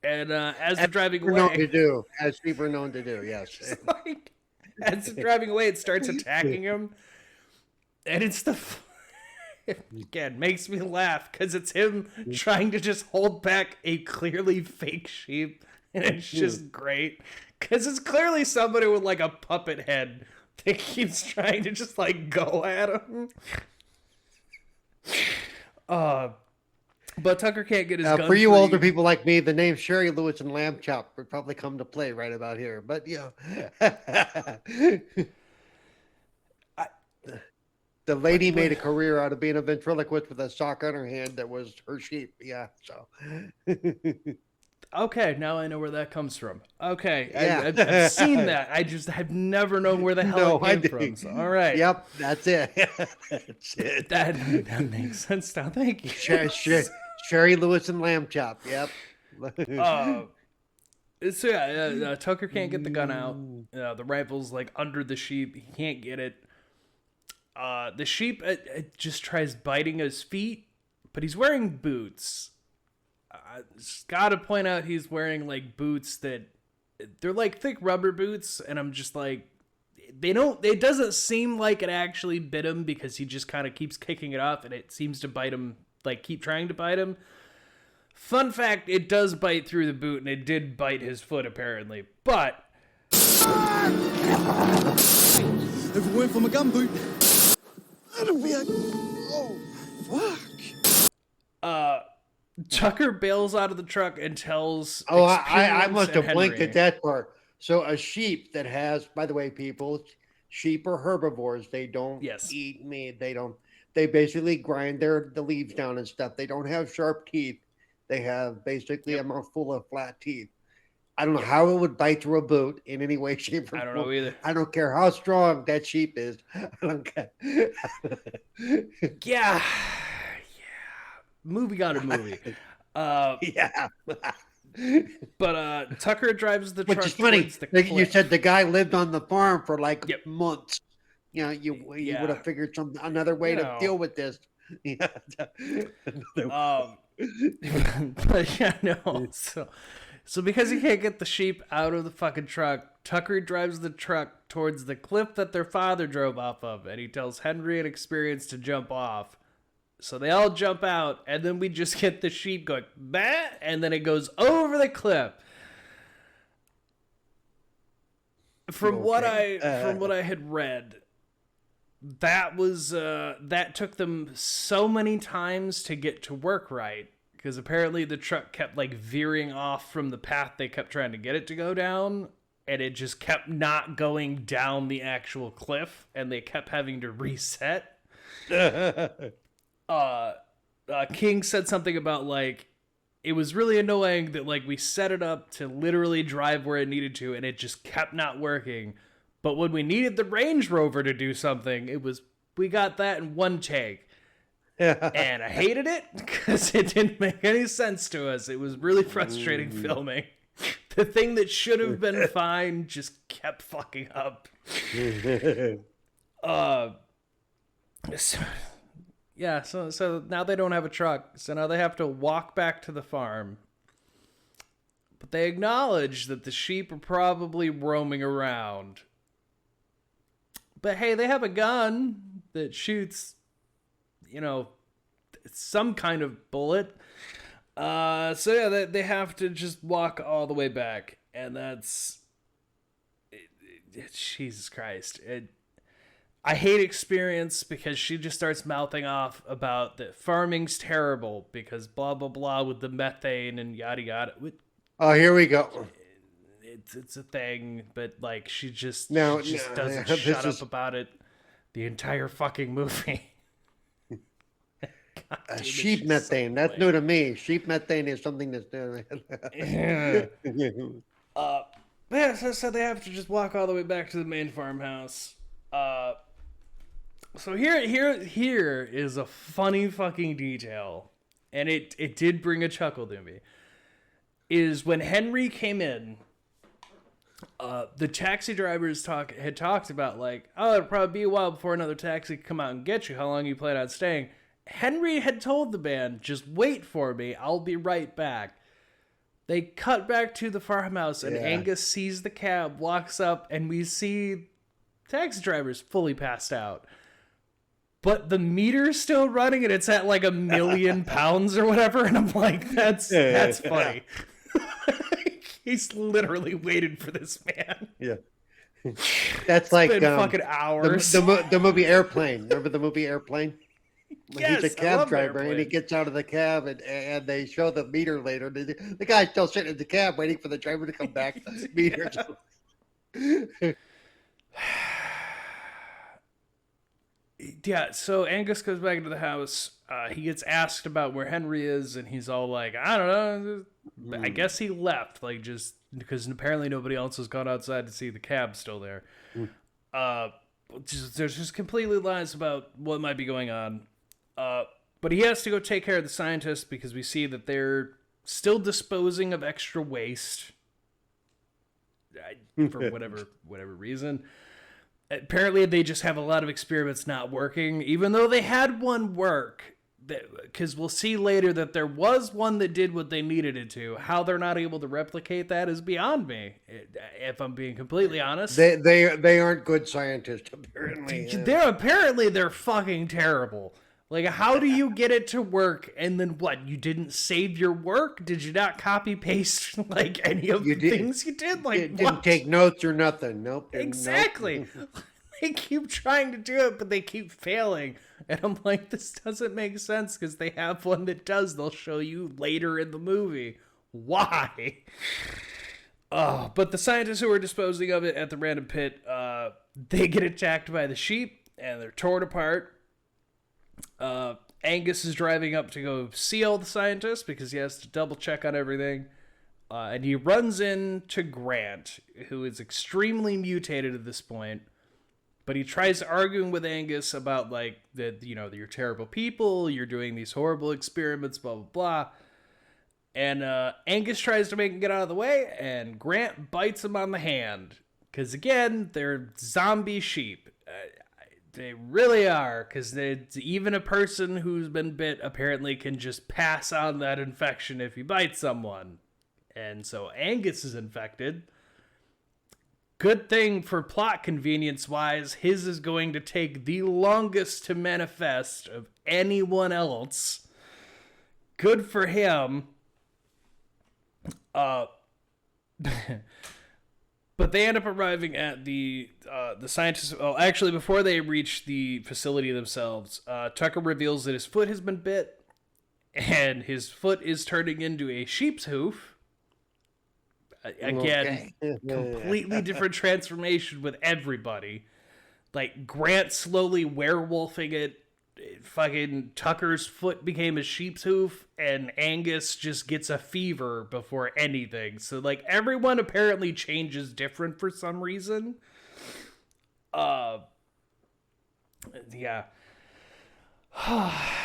And as they're driving away,
as people are known to do, yes.
As they're driving away, it starts attacking him, and it's the again, makes me laugh because it's him trying to just hold back a clearly fake sheep. And it's just great because it's clearly somebody with like a puppet head that keeps trying to just like go at him. But Tucker can't get his gun
for you
free.
older people like me, the name Sherry Lewis and Lamb Chop would probably come to play right about here. But the lady made a career out of being a ventriloquist with a sock on her hand that was her sheep. Yeah, so.
Okay, now I know where that comes from. Okay,
Yeah.
I've seen that. I've never known where the hell it came from. So, all right.
Yep, that's it. That's it.
That makes sense now. Thank you.
Sherry Lewis and Lamb Chop. Yep.
So yeah, Tucker can't get the gun out. The rifle's like under the sheep. He can't get it. The sheep just tries biting his feet, but he's wearing boots. Just gotta point out he's wearing like boots that they're like thick rubber boots, and I'm just like, it doesn't seem like it actually bit him because he just kind of keeps kicking it off and it seems to bite him, like keep trying to bite him. Fun fact, it does bite through the boot, and it did bite his foot apparently, but
If it weren't for my gumboot, that'd be a... Oh, fuck.
Tucker bails out of the truck and tells
I must have
Experience and
blinked
Henry.
at that part. So a sheep that has, by the way, people, sheep are herbivores. They don't eat meat. They basically grind the leaves down and stuff. They don't have sharp teeth. They have basically a mouthful of flat teeth. I don't know how it would bite through a boot in any way, shape, or form.
I don't know either.
I don't care how strong that sheep is. I don't care.
Yeah. Movie got a movie.
Yeah.
But Tucker drives the truck.
Which is funny.
towards the
You
cliff.
said the guy lived on the farm for like months. You know, you would
Yeah.
have figured another way to deal with this. Yeah.
But yeah, no. So because he can't get the sheep out of the fucking truck, Tucker drives the truck towards the cliff that their father drove off of, and he tells Henry and Experience to jump off. So they all jump out, and then we just get the sheep going, bah, and then it goes over the cliff. From what I had read, that took them so many times to get to work right, because apparently the truck kept like veering off from the path they kept trying to get it to go down, and it just kept not going down the actual cliff, and they kept having to reset. King said something about like it was really annoying that like we set it up to literally drive where it needed to and it just kept not working, but when we needed the Range Rover to do something, we got that in one take. And I hated it because it didn't make any sense to us. It was really frustrating filming. The thing that should have been fine just kept fucking up. So now they don't have a truck, so now they have to walk back to the farm. But they acknowledge that the sheep are probably roaming around. But hey, they have a gun that shoots, some kind of bullet. So yeah, they have to just walk all the way back, and that's... Jesus Christ. I hate Experience because she just starts mouthing off about that farming's terrible because blah, blah, blah with the methane and yada, yada.
Oh, here we go.
It's a thing, but like she just
No,
doesn't
no,
shut
this
up about it the entire fucking movie.
Sheep methane. That's new to me. Sheep methane is something that's new.
Yeah, so they have to just walk all the way back to the main farmhouse. So here is a funny fucking detail, and it did bring a chuckle to me. Is when Henry came in, the taxi drivers had talked about like, oh, it'll probably be a while before another taxi can come out and get you. How long you plan on staying? Henry had told the band, just wait for me. I'll be right back. They cut back to the farmhouse, and Angus sees the cab, walks up, and we see taxi drivers fully passed out. but the meter's still running and it's at like 1 million pounds or whatever. And I'm like, that's funny. He's literally waited for this man.
Yeah. That's like
been fucking hours.
The movie Airplane. Remember the movie Airplane?
Yes,
he's a cab driver and he gets out of the cab and they show the meter later. The guy's still sitting in the cab waiting for the driver to come back. Meter.
Yeah, so Angus goes back into the house. He gets asked about where Henry is, and he's all like, I don't know. I guess he left, like, just because apparently nobody else has gone outside to see the cab still there. There's just completely lies about what might be going on. But he has to go take care of the scientists because we see that they're still disposing of extra waste for whatever reason. Apparently, they just have a lot of experiments not working, even though they had one work. Because we'll see later that there was one that did what they needed it to. How they're not able to replicate that is beyond me, if I'm being completely honest.
They aren't good scientists, apparently.
They're fucking terrible. Like, how do you get it to work, and then what? You didn't save your work? Did you not copy-paste, like, any of the things you did? Like,
didn't take notes or nothing. Nope.
Exactly. Nope. They keep trying to do it, but they keep failing. And I'm like, this doesn't make sense, because they have one that does. They'll show you later in the movie. Why? But the scientists who are disposing of it at the random pit, they get attacked by the sheep, and they're torn apart. Angus is driving up to go see all the scientists because he has to double check on everything. And he runs into Grant, who is extremely mutated at this point. But he tries arguing with Angus about, like, that, you know, you're terrible people, you're doing these horrible experiments, blah, blah, blah. And Angus tries to make him get out of the way, and Grant bites him on the hand. Because, again, they're zombie sheep. They really are, because even a person who's been bit apparently can just pass on that infection if you bite someone. And so Angus is infected. Good thing for plot convenience-wise, his is going to take the longest to manifest of anyone else. Good for him. But they end up arriving at the scientists. Oh, actually, before they reach the facility themselves, Tucker reveals that his foot has been bit, and his foot is turning into a sheep's hoof. Again, completely different transformation with everybody. Like, Grant slowly werewolfing it. Fucking Tucker's foot became a sheep's hoof, and Angus just gets a fever before anything. So, like, everyone apparently changes different for some reason. Yeah.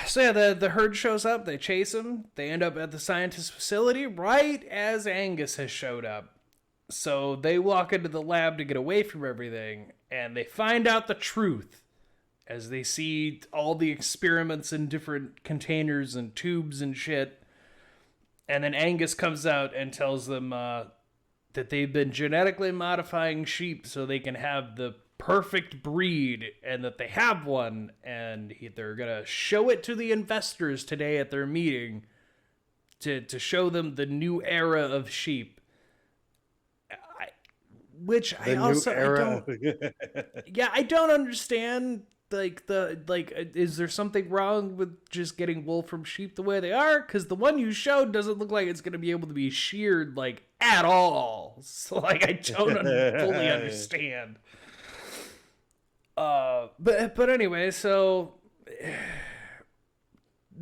So yeah, the herd shows up, they chase him, they end up at the scientist facility right as Angus has showed up. So they walk into the lab to get away from everything, and they find out the truth as they see all the experiments in different containers and tubes and shit. And then Angus comes out and tells them that they've been genetically modifying sheep so they can have the perfect breed, and that they have one, and they're gonna show it to the investors today at their meeting to show them the new era of sheep. I don't understand. Is there something wrong with just getting wool from sheep the way they are? Because the one you showed doesn't look like it's going to be able to be sheared, like, at all. So, like, I don't fully understand. But anyway, so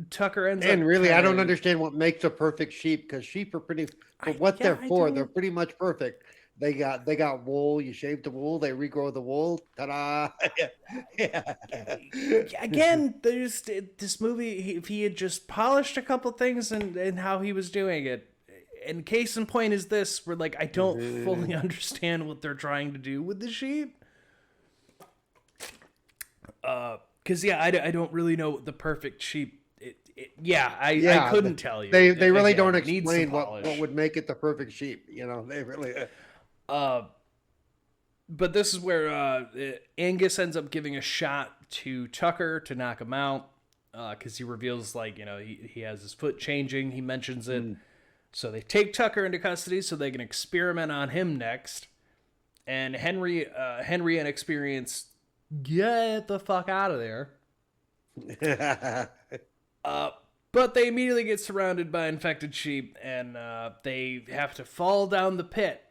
Tucker ends up...
And really, I don't understand what makes a perfect sheep, because sheep are pretty... For what they're for, they're pretty much perfect. They got wool. You shave the wool. They regrow the wool. Ta-da!
Again, there's this movie. If he had just polished a couple things and how he was doing it, and case in point is this, where, like, I don't fully understand what they're trying to do with the sheep. Because I don't really know what the perfect sheep. I couldn't tell you.
They really don't explain what would make it the perfect sheep. You know, they really.
But this is where Angus ends up giving a shot to Tucker to knock him out because he reveals, like, he has his foot changing. He mentions it. So they take Tucker into custody so they can experiment on him next. And Henry and Experience get the fuck out of there. But they immediately get surrounded by infected sheep, and they have to fall down the pit.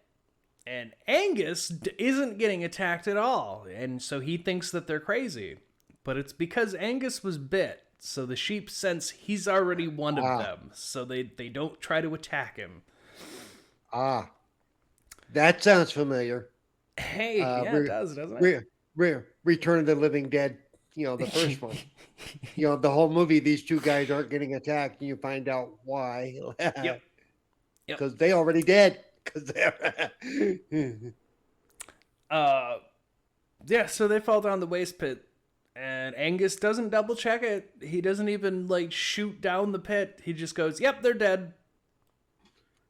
And Angus isn't getting attacked at all, and so he thinks that they're crazy. But it's because Angus was bit, so the sheep sense he's already one of them, so they don't try to attack him.
That sounds familiar.
Hey, it does, doesn't it?
Return of the Living Dead, the first one. The whole movie, these two guys aren't getting attacked, and you find out why.
Yep.
Because they already dead.
So they fall down the waste pit, and Angus doesn't double check it. He doesn't even shoot down the pit. He just goes, "Yep, they're dead."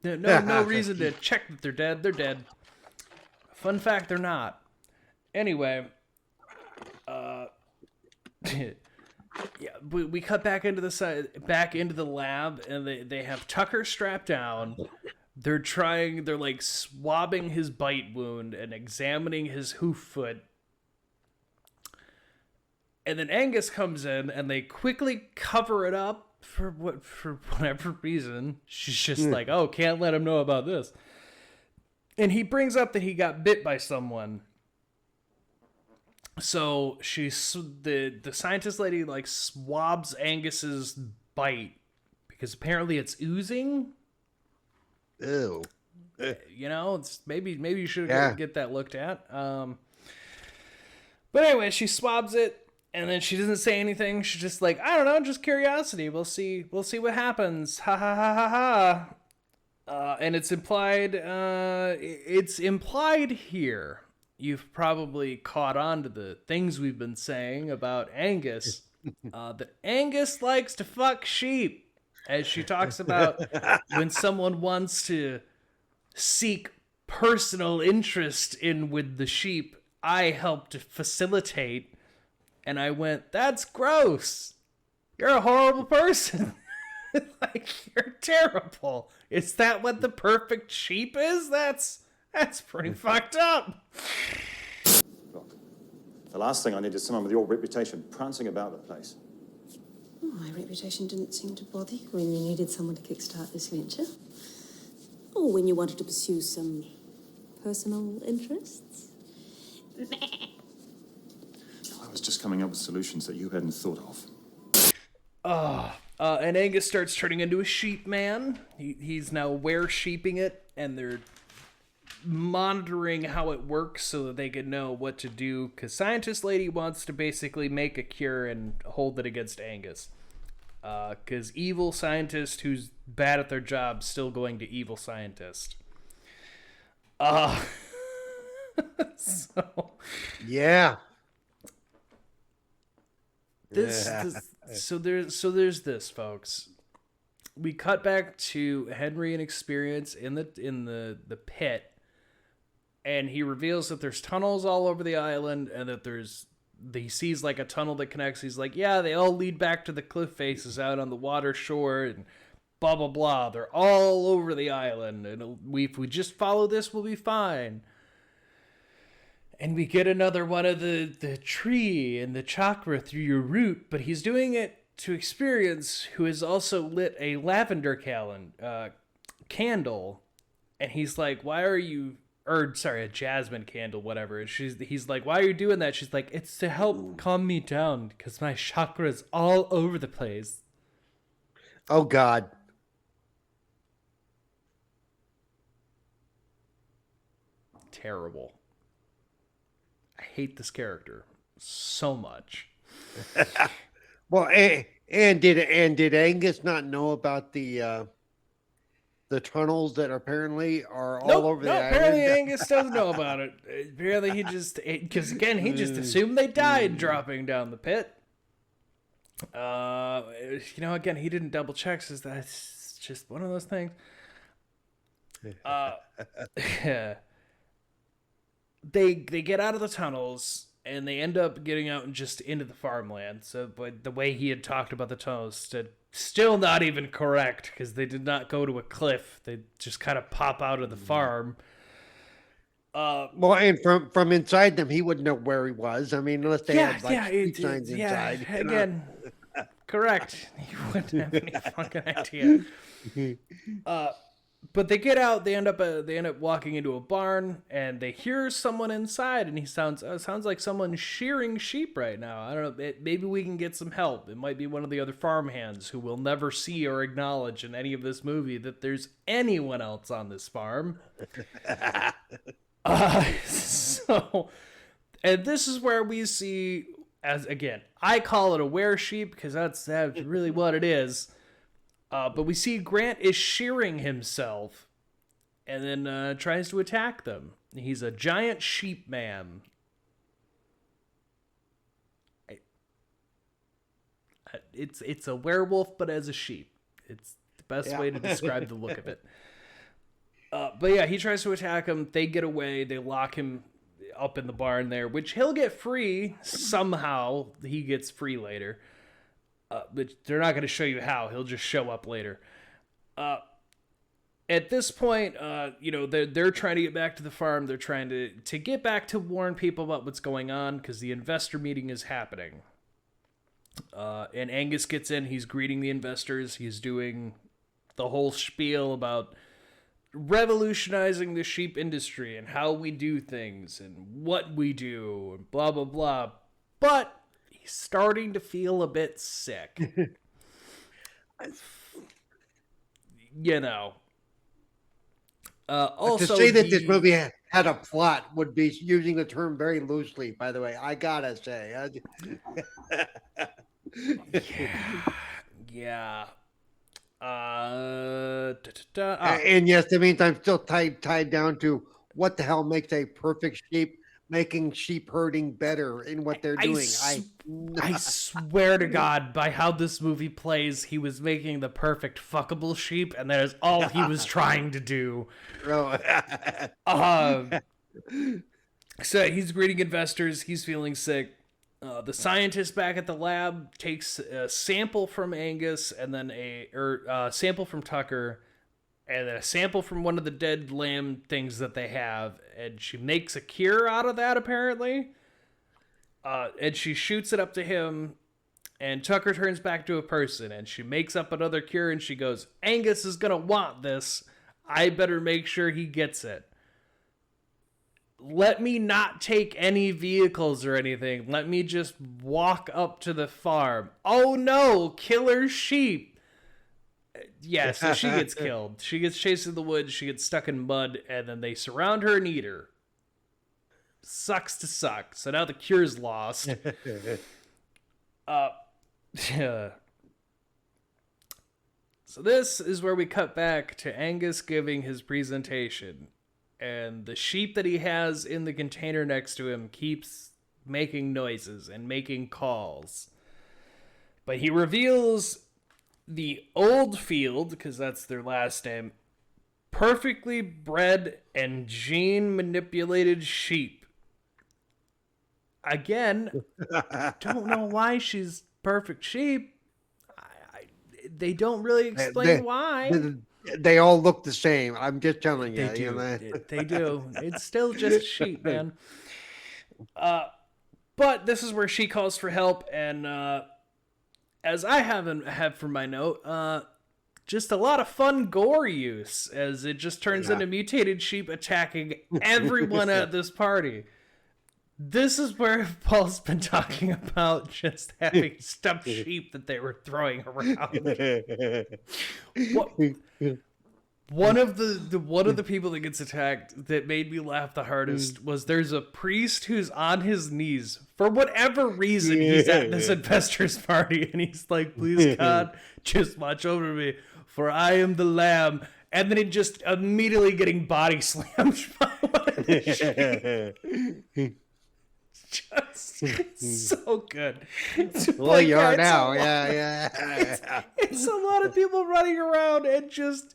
No reason to check that they're dead. They're dead. Fun fact, they're not. Anyway, we cut back into the lab, and they have Tucker strapped down. They're swabbing his bite wound and examining his hoof foot. And then Angus comes in, and they quickly cover it up for whatever reason. She's just like, "Oh, can't let him know about this." And he brings up that he got bit by someone. So the scientist lady swabs Angus's bite because apparently it's oozing.
Ew.
It's maybe you should get that looked at. But anyway, she swabs it, and then she doesn't say anything. She's just like, "I don't know, just curiosity. We'll see what happens." Ha ha ha ha ha. And it's implied here. You've probably caught on to the things we've been saying about Angus. That Angus likes to fuck sheep. As she talks about when someone wants to seek personal interest with the sheep, I help to facilitate. And I went, "That's gross. You're a horrible person." You're terrible. Is that what the perfect sheep is? That's pretty fucked up.
Look, the last thing I need is someone with your reputation prancing about the place.
My reputation didn't seem to bother you when you needed someone to kickstart this venture. Or when you wanted to pursue some personal interests.
I was just coming up with solutions that you hadn't thought of.
And Angus starts turning into a sheep man. He's now sheeping it, and they're monitoring how it works so that they can know what to do, because scientist lady wants to basically make a cure and hold it against Angus, because evil scientist who's bad at their job still going to evil scientist. So there's this, folks. We cut back to Henry and Experience in the pit, and he reveals that there's tunnels all over the island, and that he sees a tunnel that connects. He's like, "Yeah, they all lead back to the cliff faces out on the water shore, and blah blah blah. They're all over the island, and if we just follow this, we'll be fine." And we get another one of the tree and the chakra through your root, but he's doing it to Experience, who has also lit a lavender candle, and he's like, "Why are you?" Or sorry, a jasmine candle, whatever. And he's like, "Why are you doing that?" She's like, "It's to help calm me down because my chakra's all over the place."
Oh God.
Terrible. I hate this character so much.
Well, and did Angus not know about the tunnels that apparently are all over the island?
Apparently Angus doesn't know about it. Apparently he just, because again, he just assumed they died dropping down the pit. Again, he didn't double check, so that's just one of those things. They get out of the tunnels, and they end up getting out and just into the farmland. So, but the way he had talked about the tunnels, still not even correct, because they did not go to a cliff. They just kind of pop out of the farm.
Well, and from inside them, he wouldn't know where he was. I mean, unless they had street signs inside.
Again, correct. You wouldn't have any fucking idea. But they get out. They end up walking into a barn, and they hear someone inside, and he sounds like someone shearing sheep right now. I don't know. Maybe we can get some help. It might be one of the other farmhands who will never see or acknowledge in any of this movie that there's anyone else on this farm. So, and this is where we see, as again, I call it a were sheep because that's really what it is. But we see Grant is shearing himself and then tries to attack them. He's a giant sheep man. It's a werewolf, but as a sheep. It's the best way to describe the look of it. But yeah, he tries to attack him. They get away. They lock him up in the barn there, which he'll get free somehow. He gets free later. But they're not going to show you how. He'll just show up later. At this point, they're trying to get back to the farm. They're trying to get back to warn people about what's going on because the investor meeting is happening. And Angus gets in. He's greeting the investors. He's doing the whole spiel about revolutionizing the sheep industry and how we do things and what we do and blah, blah, blah. But he's starting to feel a bit sick. Also,
to say that this movie had a plot would be using the term very loosely, by the way. I gotta say.
Yeah.
And yes, that means I'm still tied down to what the hell makes a perfect sheep, making sheep herding better in what they're doing.
I swear to God, by how this movie plays, he was making the perfect fuckable sheep, and that is all he was trying to do. So he's greeting investors. He's feeling sick. The scientist back at the lab takes a sample from Angus, and then a sample from Tucker, and then a sample from one of the dead lamb things that they have, and she makes a cure out of that, apparently. And she shoots it up to him, and Tucker turns back to a person, and she makes up another cure, and she goes, Angus is gonna want this. I better make sure he gets it. Let me not take any vehicles or anything. Let me just walk up to the farm. Oh no, killer sheep. Yeah, so she gets killed. She gets chased in the woods, she gets stuck in mud, and then they surround her and eat her. Sucks to suck. So now the cure's lost. So this is where we cut back to Angus giving his presentation. And the sheep that he has in the container next to him keeps making noises and making calls. But he reveals the Old Field, because that's their last name, perfectly bred and gene-manipulated sheep. Again, don't know why she's perfect sheep. They don't really explain why.
They all look the same. I'm just telling you.
They do. They do. It's still just sheep, man. But this is where she calls for help, and as I have from my note, just a lot of fun gore use, as it just turns into mutated sheep attacking everyone at this party. This is where Paul's been talking about just having stuffed sheep that they were throwing around. One of the people that gets attacked that made me laugh the hardest was there's a priest who's on his knees for whatever reason. He's at this investor's party and he's like, "Please God, just watch over me, for I am the Lamb." And then it just immediately getting body slammed by one of the sheep. Just so good.
Well, you are now. Yeah.
It's a lot of people running around and just,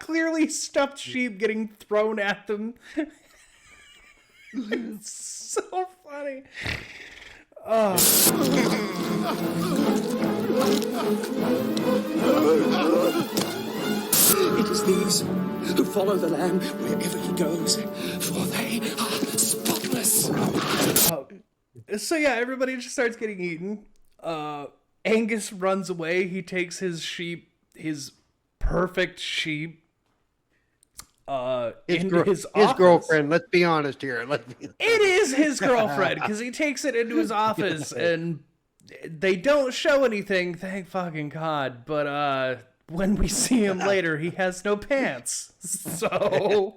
clearly stuffed sheep getting thrown at them. It's so funny. Oh.
It is these who follow the Lamb wherever he goes, for they are spotless.
So yeah, everybody just starts getting eaten. Angus runs away. He takes his sheep, his perfect sheep, into his office.
His girlfriend. Let's be honest here.
It is his girlfriend, because he takes it into his office, and they don't show anything, thank fucking God. But when we see him later, he has no pants. So,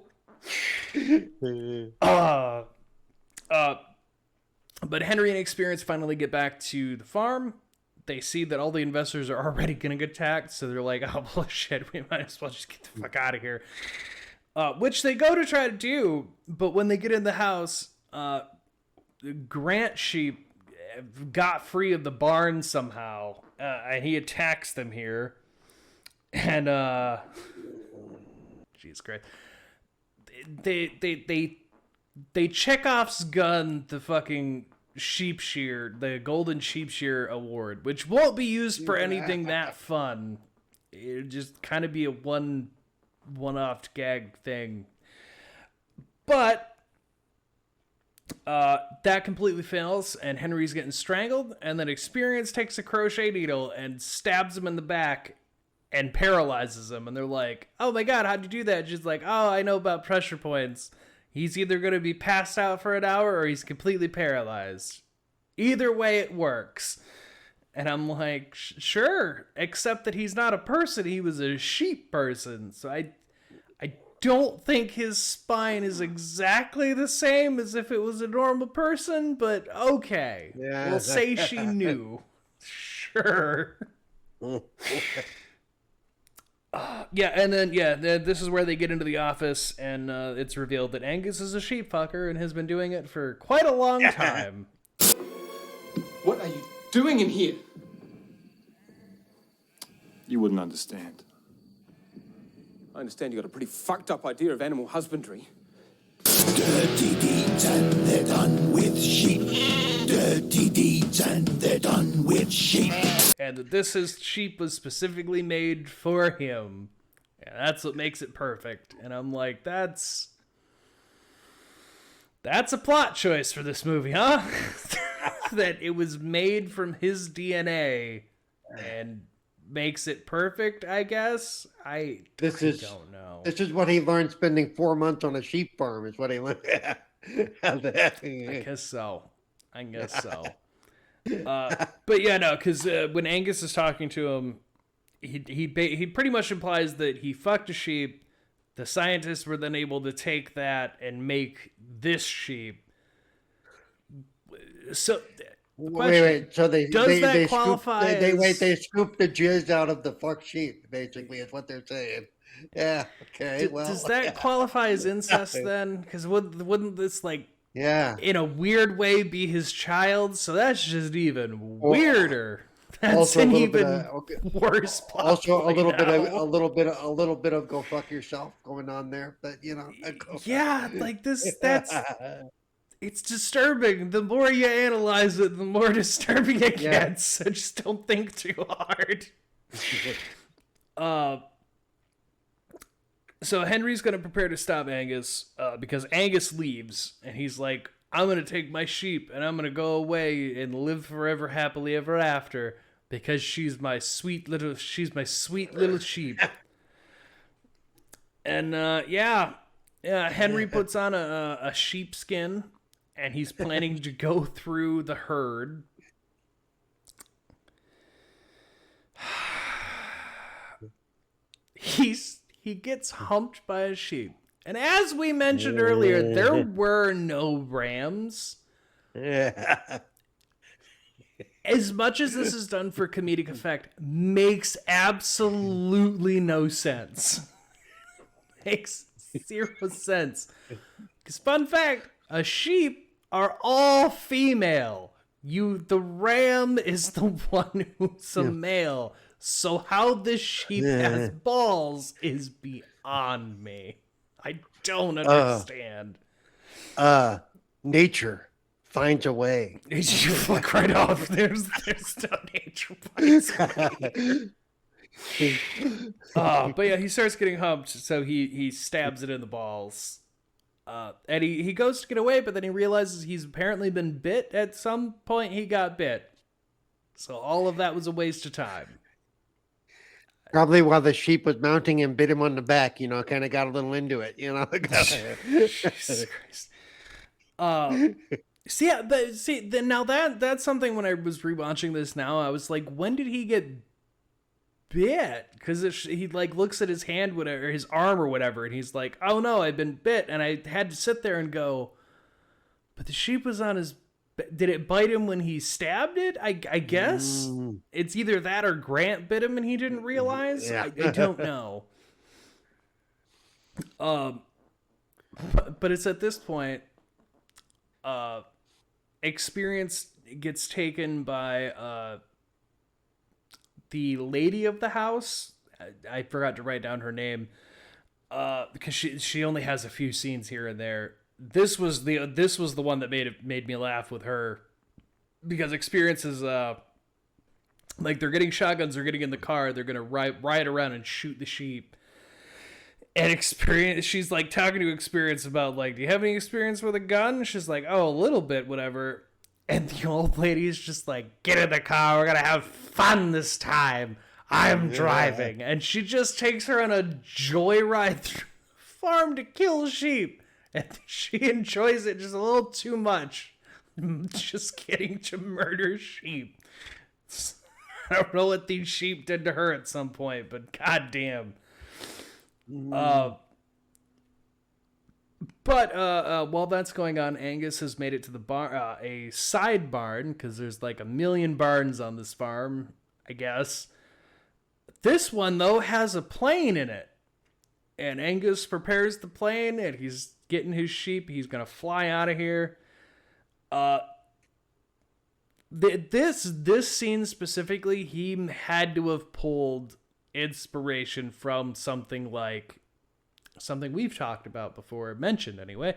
but Henry and Experience finally get back to the farm. They see that all the investors are already going to get attacked, so they're like, oh, well, shit, we might as well just get the fuck out of here. Which they go to try to do, but when they get in the house, Grant sheep got free of the barn somehow, and he attacks them here. And, jeez, great. They Chekhov's gun the fucking sheep shear, the golden sheep shear award, which won't be used for anything that fun. It'll just kind of be a one-off gag thing. But that completely fails, and Henry's getting strangled, and then Experience takes a crochet needle and stabs him in the back and paralyzes him. And they're like, oh my God, how'd you do that? She's like, oh, I know about pressure points. He's either going to be passed out for an hour or he's completely paralyzed. Either way, it works. And I'm like, sure, except that he's not a person. He was a sheep person. So I don't think his spine is exactly the same as if it was a normal person, but okay. Yeah. We'll say she knew. Sure. And then this is where they get into the office, and it's revealed that Angus is a sheep fucker and has been doing it for quite a long time.
What are you doing in here?
You wouldn't understand.
I understand you got a pretty fucked up idea of animal husbandry. Dirty deeds and they're done with sheep. Dirty deeds and they're done with sheep.
And that this sheep was specifically made for him. And that's what makes it perfect. And I'm like, that's a plot choice for this movie, huh? That it was made from his DNA and makes it perfect, I guess. I don't know.
This is what he learned spending 4 months on a sheep farm, is what he learned.
I guess so. But yeah, no, because when Angus is talking to him, he pretty much implies that he fucked a sheep. The scientists were then able to take that and make this sheep. So,
wait. So they
qualify?
They scoop the jizz out of the fuck sheep. Basically, is what they're saying. Yeah. Okay.
Does that qualify as incest then? Because wouldn't this in a weird way be his child? So that's just even weirder. That's an even worse plot.
Also, a little bit of go fuck yourself going on there. But
that's. It's disturbing. The more you analyze it, the more disturbing it gets. So just don't think too hard. So Henry's going to prepare to stop Angus because Angus leaves. And he's like, I'm going to take my sheep and I'm going to go away and live forever happily ever after because she's my sweet little sheep. And Henry puts on a sheepskin. And he's planning to go through the herd. He gets humped by a sheep. And as we mentioned earlier, there were no rams.
Yeah.
As much as this is done for comedic effect, makes absolutely no sense. Makes 0 sense. Because fun fact, a sheep are all female. The ram is the one who's a male. So how this sheep has balls is beyond me. I don't understand.
Nature finds a way.
You fuck right off. There's no nature bites. But yeah, he starts getting humped, so he stabs it in the balls. And he goes to get away, but then he realizes he's apparently been bit. At some point, he got bit. So all of that was a waste of time.
Probably while the sheep was mounting and bit him on the back, kind of got a little into it,
Jesus Christ. Now that's something when I was rewatching this now, I was like, when did he get bit? Because he like looks at his hand, whatever, his arm or whatever, and he's like, oh no, I've been bit. And I had to sit there and go, but the sheep was on his, did it bite him when he stabbed it? I guess it's either that or Grant bit him and he didn't realize. Yeah. I don't know. But it's at this point, Experience gets taken by the lady of the house. I forgot to write down her name because she only has a few scenes here and there. This was the one that made me laugh with her, because Experience is like, they're getting shotguns, they're getting in the car, they're gonna ride around and shoot the sheep. And Experience, she's like talking to Experience about like, do you have any experience with a gun? She's like, oh, a little bit, whatever. And the old lady's just like, get in the car, we're gonna have fun this time. I'm driving. And she just takes her on a joyride through the farm to kill sheep. And she enjoys it just a little too much. Just getting to murder sheep. I don't know what these sheep did to her at some point, but goddamn. But while that's going on, Angus has made it to the bar, a side barn, because there's like 1 million barns on this farm, I guess. This one, though, has a plane in it. And Angus prepares the plane, and he's getting his sheep. He's going to fly out of here. This scene specifically, he had to have pulled inspiration from something we've talked about before, mentioned anyway,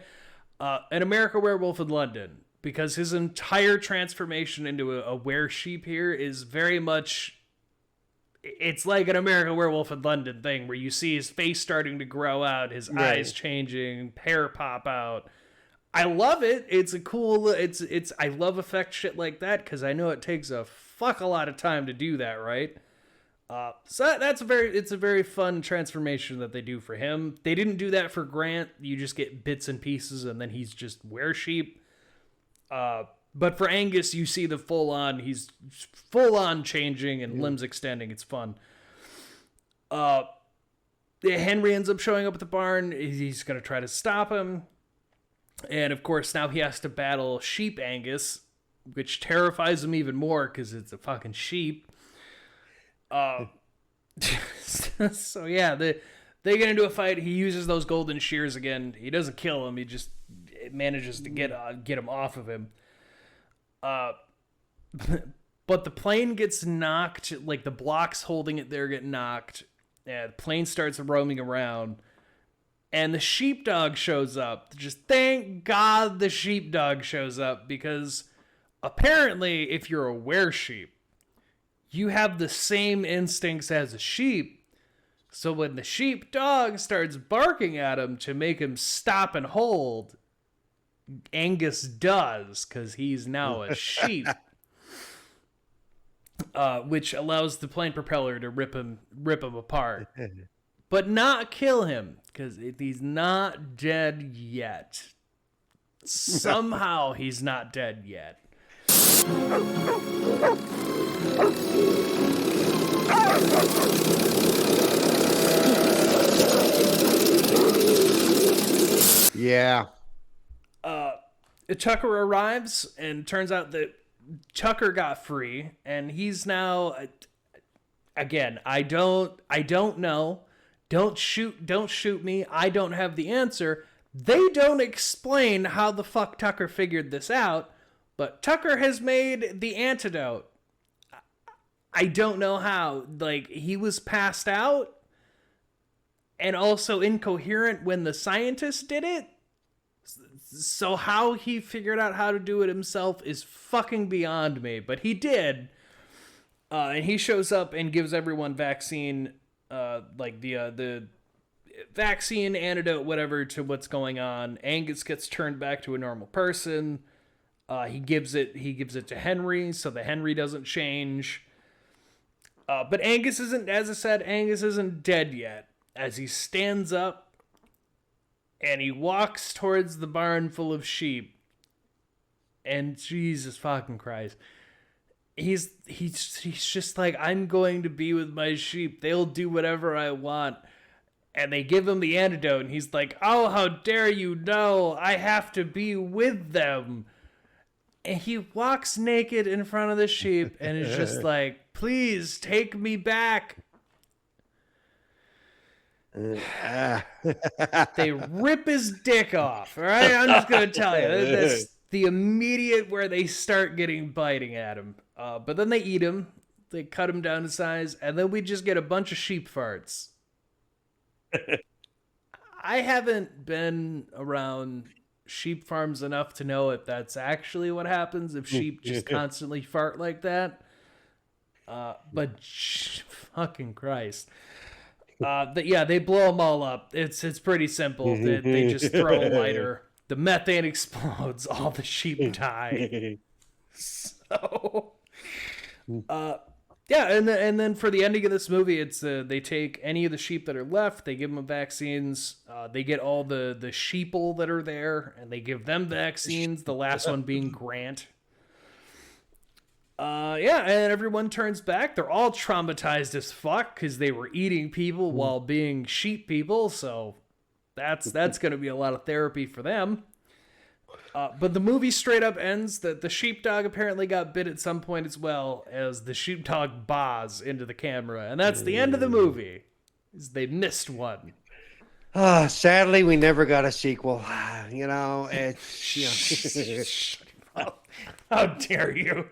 An America Werewolf in London, because his entire transformation into a were-sheep here is very much, it's like an American Werewolf in London thing, where you see his face starting to grow out, his eyes changing, hair pop out. I love it. It's a cool, I love effect shit like that, because I know it takes a fuck a lot of time to do that, right? So it's a very fun transformation that they do for him. They didn't do that for Grant. You just get bits and pieces, and then he's just were-sheep. But for Angus, you see he's full on changing and limbs extending. It's fun. Henry ends up showing up at the barn. He's going to try to stop him. And of course, now he has to battle Sheep Angus, which terrifies him even more because it's a fucking sheep. So yeah, they get into a fight. He uses those golden shears again. He doesn't kill him. He just manages to get him off of him. But the plane gets knocked. Like, the blocks holding it there get knocked. Yeah, the plane starts roaming around, and the sheepdog shows up. Just thank God the sheepdog shows up, because apparently, if you're a were-sheep, you have the same instincts as a sheep. So when the sheepdog starts barking at him to make him stop and hold, Angus does, because he's now a sheep. Which allows the plane propeller to rip him apart. But not kill him, because he's not dead yet. Somehow he's not dead yet.
Yeah.
Tucker arrives, and turns out that Tucker got free, and he's now, again, I don't know. Don't shoot me. I don't have the answer. They don't explain how the fuck Tucker figured this out, but Tucker has made the antidote. I don't know how. Like, he was passed out and also incoherent when the scientist did it. So how he figured out how to do it himself is fucking beyond me, but he did. And he shows up and gives everyone vaccine, the vaccine, antidote, whatever, to what's going on. Angus gets turned back to a normal person. He gives it to Henry, so that Henry doesn't change. But Angus isn't, as I said, Angus isn't dead yet. As he stands up and he walks towards the barn full of sheep, and Jesus fucking Christ, he's just like, I'm going to be with my sheep. They'll do whatever I want. And they give him the antidote, and he's like, oh, how dare you? No, I have to be with them. And he walks naked in front of the sheep and is just like, please take me back. They rip his dick off. All right, I'm just going to tell you. That's the immediate where they start biting at him. But then they eat him. They cut him down to size. And then we just get a bunch of sheep farts. I haven't been around sheep farms enough to know if that's actually what happens, if sheep just constantly fart like that. But fucking Christ. They blow them all up. It's pretty simple. They just throw a lighter. The methane explodes. All the sheep die. So, and then for the ending of this movie, it's they take any of the sheep that are left, they give them vaccines. They get all the sheeple that are there, and they give them vaccines. The last one being Grant. And everyone turns back. They're all traumatized as fuck because they were eating people while being sheep people. So that's going to be a lot of therapy for them. But the movie straight up ends that the sheepdog apparently got bit at some point as well, as the sheepdog baas into the camera. And that's the end of the movie. They missed one.
Sadly, we never got a sequel. It's...
How dare you?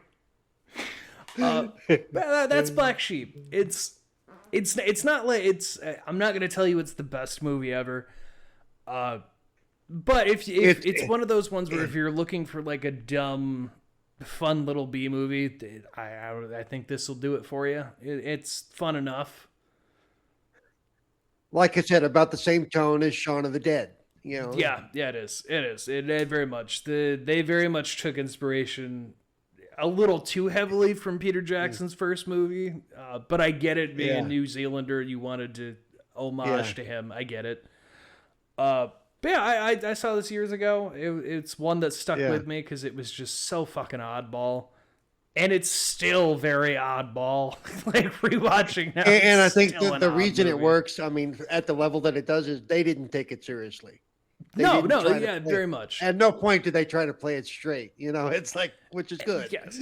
That's Black Sheep. It's not like I'm not gonna tell you it's the best movie ever. But if it's one of those ones where if you're looking for like a dumb, fun little B movie, I think this will do it for you. It's fun enough.
Like I said, about the same tone as Shaun of the Dead.
Yeah, it is. It very much. They very much took inspiration a little too heavily from Peter Jackson's first movie, but I get it. Being a New Zealander, you wanted to homage to him. I get it. But yeah, I saw this years ago. It's one that stuck with me because it was just so fucking oddball. And it's still very oddball. Like rewatching now.
And I think the reason it works, I mean, at the level that it does, is they didn't take it seriously.
Very much.
At no point did they try to play it straight. It's like, which is good.
Yes.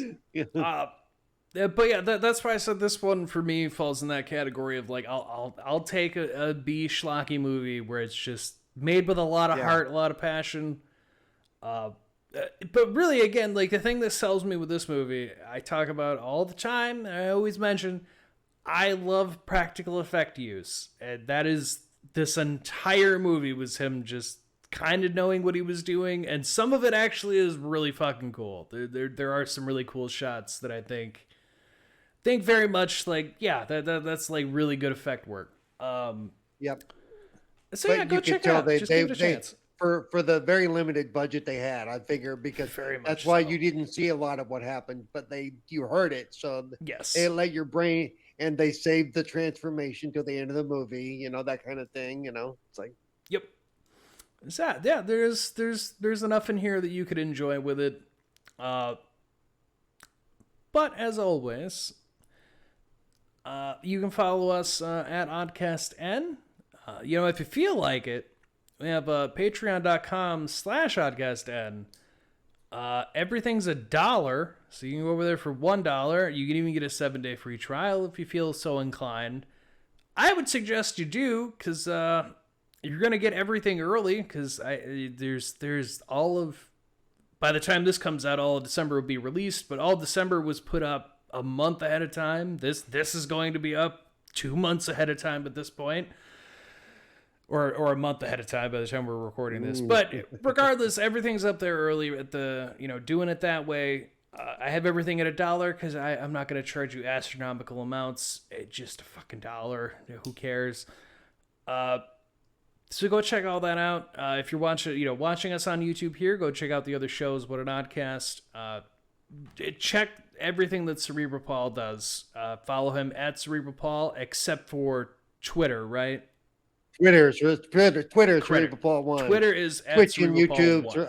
But yeah, that's why I said this one for me falls in that category of like, I'll take a B schlocky movie where it's just made with a lot of heart, a lot of passion. But really, again, like the thing that sells me with this movie, I talk about all the time. I always mention, I love practical effect use. And that is, this entire movie was him just kind of knowing what he was doing. And some of it actually is really fucking cool. There are some really cool shots that I think very much like, that's like really good effect work.
Yep.
So yeah, go check it out. Just give it a chance.
For the very limited budget they had, I figure, because that's why you didn't see a lot of what happened, but you heard it. So
yes,
they let your brain, and they saved the transformation till the end of the movie. That kind of thing. It's like,
yep. It's that. Yeah, there's enough in here that you could enjoy with it. But as always, you can follow us at OddcastN. If you feel like it, we have patreon.com/OddcastN. Everything's $1, so you can go over there for $1. You can even get a 7-day free trial if you feel so inclined. I would suggest you do, because you're going to get everything early, because there's all of... By the time this comes out, all of December will be released, but all of December was put up a month ahead of time. This is going to be up 2 months ahead of time at this point. or a month ahead of time by the time we're recording this. But regardless, everything's up there early at the, doing it that way. I have everything at $1 because I'm not going to charge you astronomical amounts. It's just a fucking $1. Who cares? So go check all that out. If you're watching us on YouTube here, go check out the other shows. What an Oddcast. Check everything that Cerebral Paul does. Follow him at Cerebral Paul, except for Twitter, right?
Twitter is Cerebral Paul 1.
Twitter is at
Twitch and
Cerebral
YouTube
Paul 1.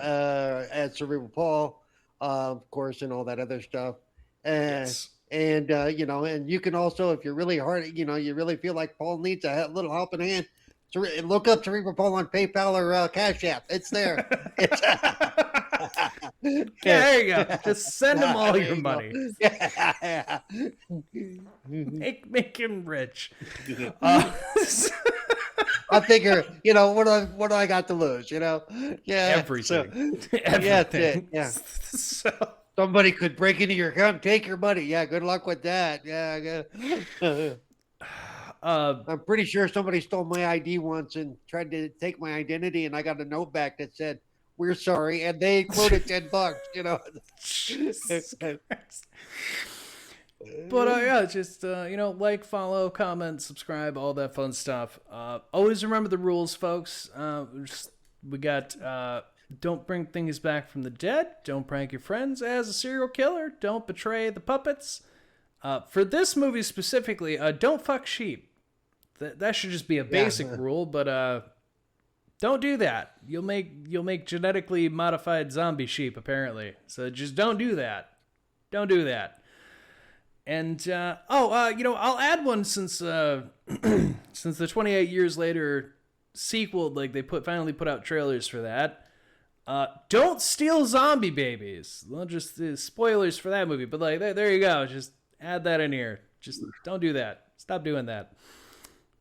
At Cerebral Paul, of course, and all that other stuff.
Yes.
And and you can also, if you're really hard, you really feel like Paul needs a little helping hand, look up Cerebral Paul on PayPal or Cash App. It's there.
There you go. Just send them all your money.
Yeah.
Make him rich.
I figure, what do I got to lose? Yeah,
Everything.
Everything. Yeah.
So
somebody could break into your account, and take your money. Yeah, good luck with that. Yeah. I'm pretty sure somebody stole my ID once and tried to take my identity, and I got a note back that said, "We're sorry," and they included $10.
Jesus Christ. But just like, follow, comment, subscribe, all that fun stuff. Always remember the rules, folks. We got don't bring things back from the dead. Don't prank your friends as a serial killer. Don't betray the puppets. For this movie specifically, don't fuck sheep. That should just be a basic rule, but don't do that. You'll make genetically modified zombie sheep, apparently. So just don't do that. Don't do that. And I'll add one since since the 28 years later sequel, like they finally put out trailers for that. Don't steal zombie babies. Well, just spoilers for that movie, but like there you go. Just add that in here. Just don't do that. Stop doing that.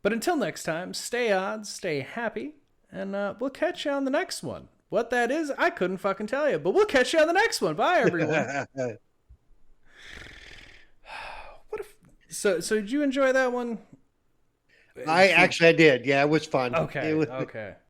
But until next time, stay odd, stay happy, and we'll catch you on the next one. What that is, I couldn't fucking tell you, but we'll catch you on the next one. Bye, everyone. So did you enjoy that one?
I did. Yeah, it was fun.
Okay. Okay.